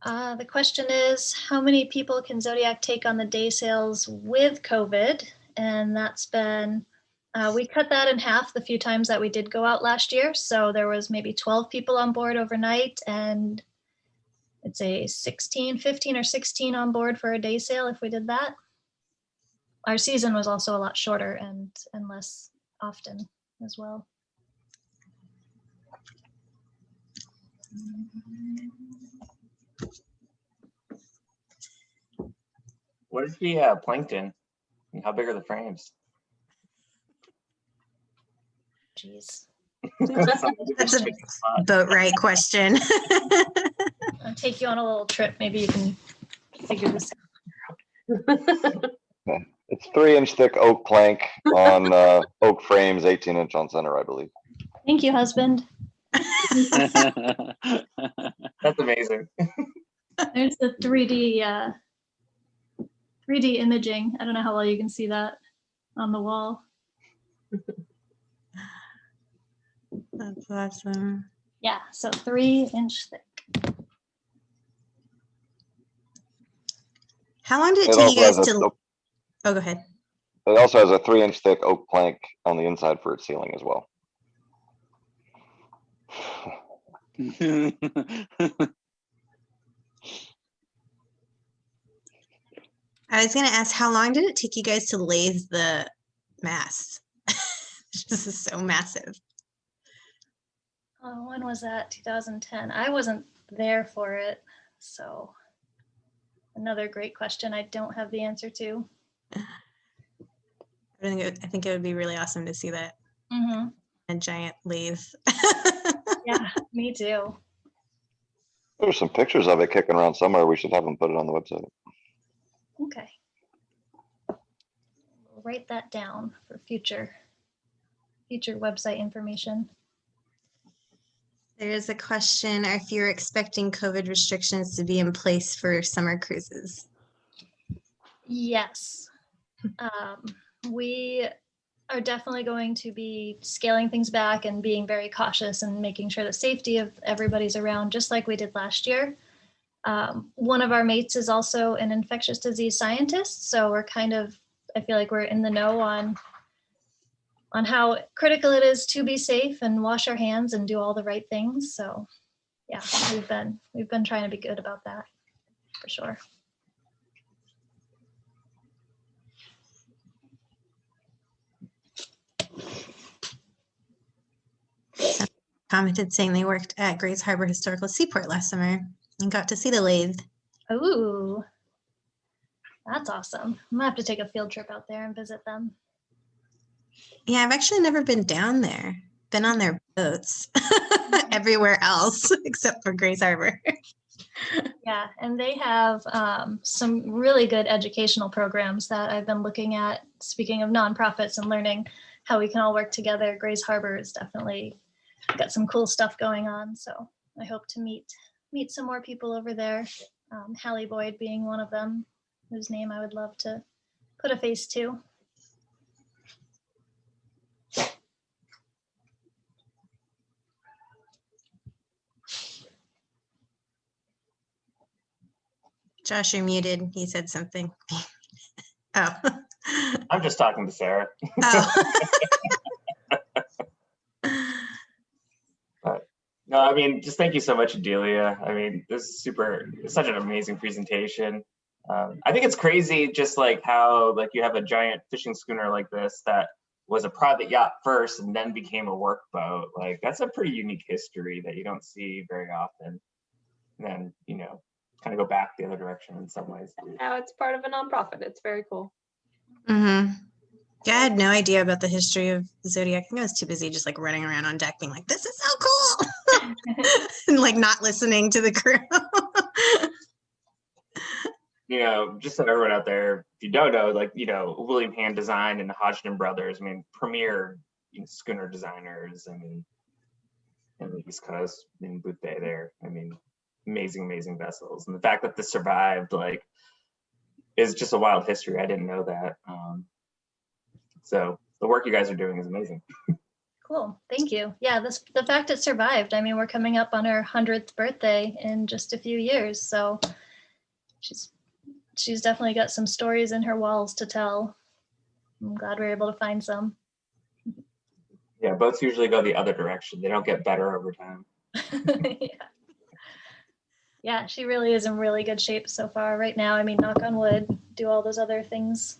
The question is, how many people can Zodiac take on the day sails with COVID? And that's been, we cut that in half the few times that we did go out last year. So there was maybe 12 people on board overnight, and it's a 15 or 16 on board for a day sail if we did that. Our season was also a lot shorter and less often as well. What is the plankton? And how big are the frames? Jeez. That's a boat right question. I'll take you on a little trip. Maybe you can figure this out. It's 3-inch thick oak plank on oak frames, 18-inch on center, I believe. Thank you, husband. That's amazing. There's the 3D imaging. I don't know how well you can see that on the wall. That's awesome. Yeah, so 3-inch thick. How long did it It take you also guys has a- to? Oh, go ahead. It also has a 3-inch thick oak plank on the inside for its ceiling as well. I was gonna ask, how long did it take you guys to lathe the mast? This is so massive. Oh, when was that? 2010. I wasn't there for it, so another great question I don't have the answer to. I think it would be really awesome to see that. Mm-hmm. A giant lathe. Yeah, me too. There's some pictures of it kicking around somewhere. We should have them put it on the website. Okay. We'll write that down for future website information. There is a question, if you're expecting COVID restrictions to be in place for summer cruises. Yes. We are definitely going to be scaling things back and being very cautious and making sure the safety of everybody's around, just like we did last year. One of our mates is also an infectious disease scientist, so we're kind of, I feel like we're in the know on how critical it is to be safe and wash our hands and do all the right things. So yeah, we've been trying to be good about that for sure. Commented saying they worked at Grays Harbor Historical Seaport last summer and got to see the lathe. Ooh, that's awesome. I'm gonna have to take a field trip out there and visit them. Yeah, I've actually never been down there. Been on their boats everywhere else except for Grays Harbor. Yeah, and they have some really good educational programs that I've been looking at. Speaking of nonprofits and learning how we can all work together, Grays Harbor is definitely got some cool stuff going on. So I hope to meet some more people over there. Hallie Boyd being one of them, whose name I would love to put a face to. Josh, you're muted. He said something. Oh. I'm just talking to Sarah. Oh. No, I mean, just thank you so much, Adelia. I mean, this is such an amazing presentation. I think it's crazy just like how like you have a giant fishing schooner like this that was a private yacht first and then became a work boat. Like that's a pretty unique history that you don't see very often. And then, you know, kind of go back the other direction in some ways. Now it's part of a nonprofit. It's very cool. Mm-hmm. Yeah, I had no idea about the history of Zodiac. I think I was too busy just like running around on deck being like, this is so cool. And like not listening to the crew. You know, just so everyone out there, if you don't know, like, you know, William Hand Design and the Hodgson Brothers, I mean, premier schooner designers, I mean, in the East Coast, in Booth Bay there, I mean, amazing, amazing vessels. And the fact that this survived, like, is just a wild history. I didn't know that. So the work you guys are doing is amazing. Cool, thank you. Yeah, the fact it survived. I mean, we're coming up on her 100th birthday in just a few years, so she's definitely got some stories in her walls to tell. I'm glad we were able to find some. Yeah, boats usually go the other direction. They don't get better over time. Yeah. Yeah, she really is in really good shape so far right now. I mean, knock on wood, do all those other things.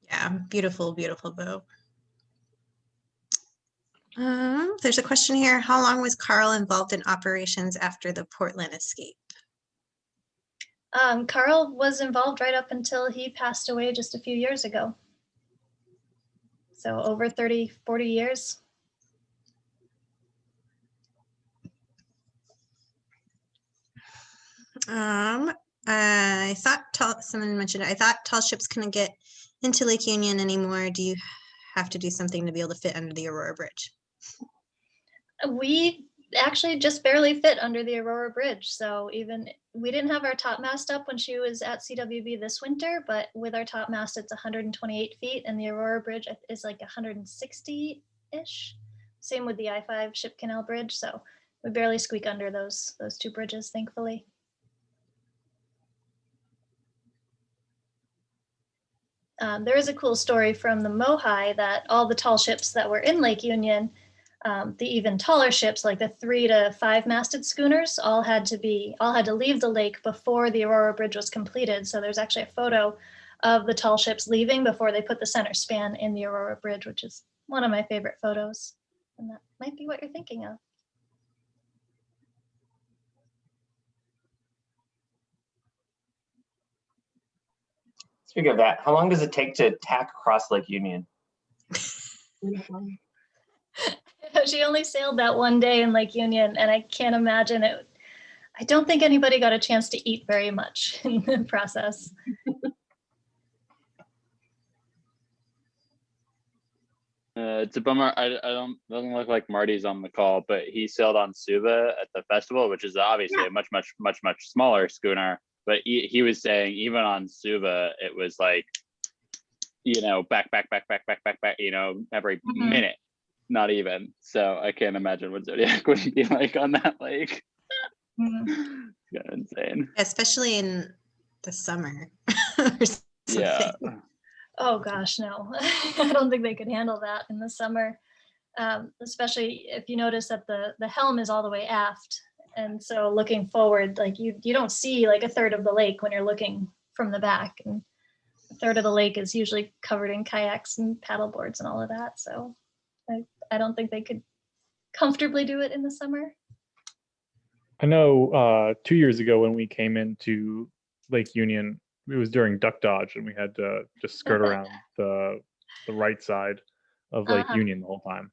Yeah, beautiful, beautiful boat. There's a question here. How long was Carl involved in operations after the Portland escape? Carl was involved right up until he passed away just a few years ago. So over 30, 40 years. I thought someone mentioned it. I thought tall ships couldn't get into Lake Union anymore. Do you have to do something to be able to fit under the Aurora Bridge? We actually just barely fit under the Aurora Bridge. So even we didn't have our topmast up when she was at CWB this winter, but with our topmast, it's 128 feet and the Aurora Bridge is like 160-ish. Same with the I-5 Ship Canal Bridge. So we barely squeak under those two bridges, thankfully. There is a cool story from the Mohai that all the tall ships that were in Lake Union, the even taller ships like the 3 to 5 masted schooners all had to leave the lake before the Aurora Bridge was completed. So there's actually a photo of the tall ships leaving before they put the center span in the Aurora Bridge, which is one of my favorite photos. And that might be what you're thinking of. Speaking of that, how long does it take to tack across Lake Union? She only sailed that one day in Lake Union, and I can't imagine it. I don't think anybody got a chance to eat very much in the process. It's a bummer. Doesn't look like Marty's on the call, but he sailed on Suva at the festival, which is obviously a much smaller schooner. But he was saying even on Suva, it was like, you know, back, you know, every minute, not even. So I can't imagine what Zodiac would be like on that lake. Yeah, insane. Especially in the summer. Yeah. Oh gosh, no. I don't think they could handle that in the summer. Especially if you notice that the helm is all the way aft. And so looking forward, like you don't see like a third of the lake when you're looking from the back. And a third of the lake is usually covered in kayaks and paddle boards and all of that. So I don't think they could comfortably do it in the summer. I know 2 years ago when we came into Lake Union, it was during duck dodge and we had to just skirt around the right side of Lake Union the whole time.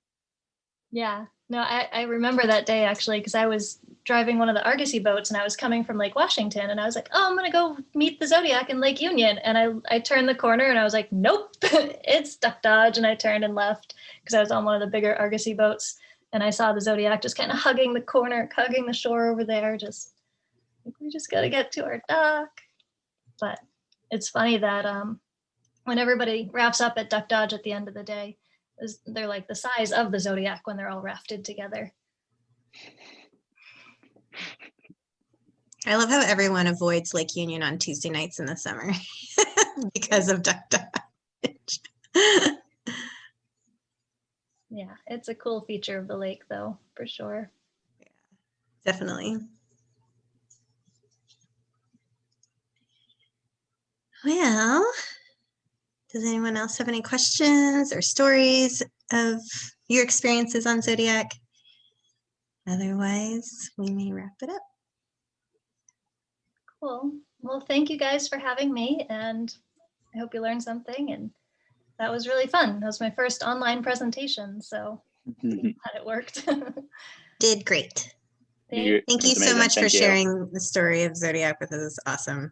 Yeah, no, I remember that day actually, because I was driving one of the Argosy boats and I was coming from Lake Washington and I was like, oh, I'm gonna go meet the Zodiac in Lake Union. And I turned the corner and I was like, nope, it's duck dodge. And I turned and left because I was on one of the bigger Argosy boats and I saw the Zodiac just kind of hugging the corner, hugging the shore over there. We just gotta get to our dock. But it's funny that when everybody wraps up at duck dodge at the end of the day, they're like the size of the Zodiac when they're all rafted together. I love how everyone avoids Lake Union on Tuesday nights in the summer because of duck dodge. Yeah, it's a cool feature of the lake though, for sure. Yeah, definitely. Well, does anyone else have any questions or stories of your experiences on Zodiac? Otherwise, we may wrap it up. Cool. Well, thank you guys for having me, and I hope you learned something. And that was really fun. That was my first online presentation, so glad it worked. Did great. Thank you That's so amazing. much for Thank you. sharing the story of Zodiac with us. It's awesome.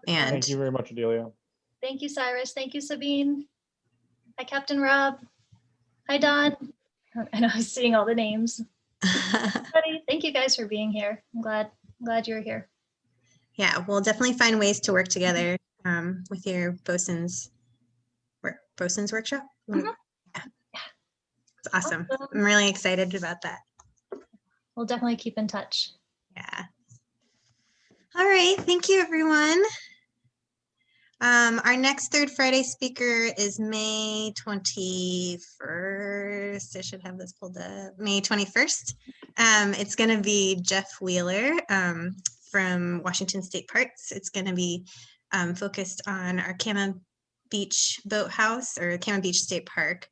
And Thank you very much, Adelia. Thank you, Cyrus. Thank you, Sabine. Hi, Captain Rob. Hi, Don. I know I was seeing all the names. Everybody, thank you guys for being here. I'm glad you're here. yeah, we'll definitely find ways to work together with your bosun's workshop. Mhm. Yeah. It's awesome. I'm really excited about that. We'll definitely keep in touch. Yeah. All right. Thank you, everyone. Our next Third Friday speaker is May 21st. I should have this pulled up. May 21st. It's going to be Jeff Wheeler from Washington State Parks. It's going to be focused on our Kama Beach Boathouse, or Kama Beach State Park,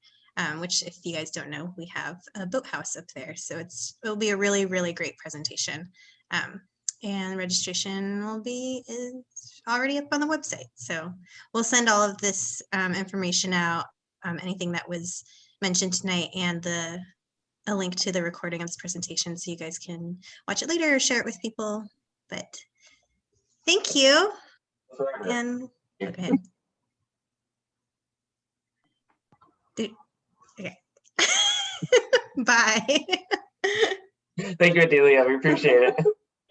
which, if you guys don't know, we have a boathouse up there. So it'll be a really, really great presentation. And registration is already up on the website. So we'll send all of this information out, anything that was mentioned tonight, and a link to the recording of this presentation, so you guys can watch it later or share it with people. But thank you. And go ahead. Okay. Bye. Thank you, Adelia. We appreciate it.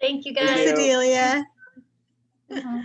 Thank you, Thank guys. you. Adelia. Mhm.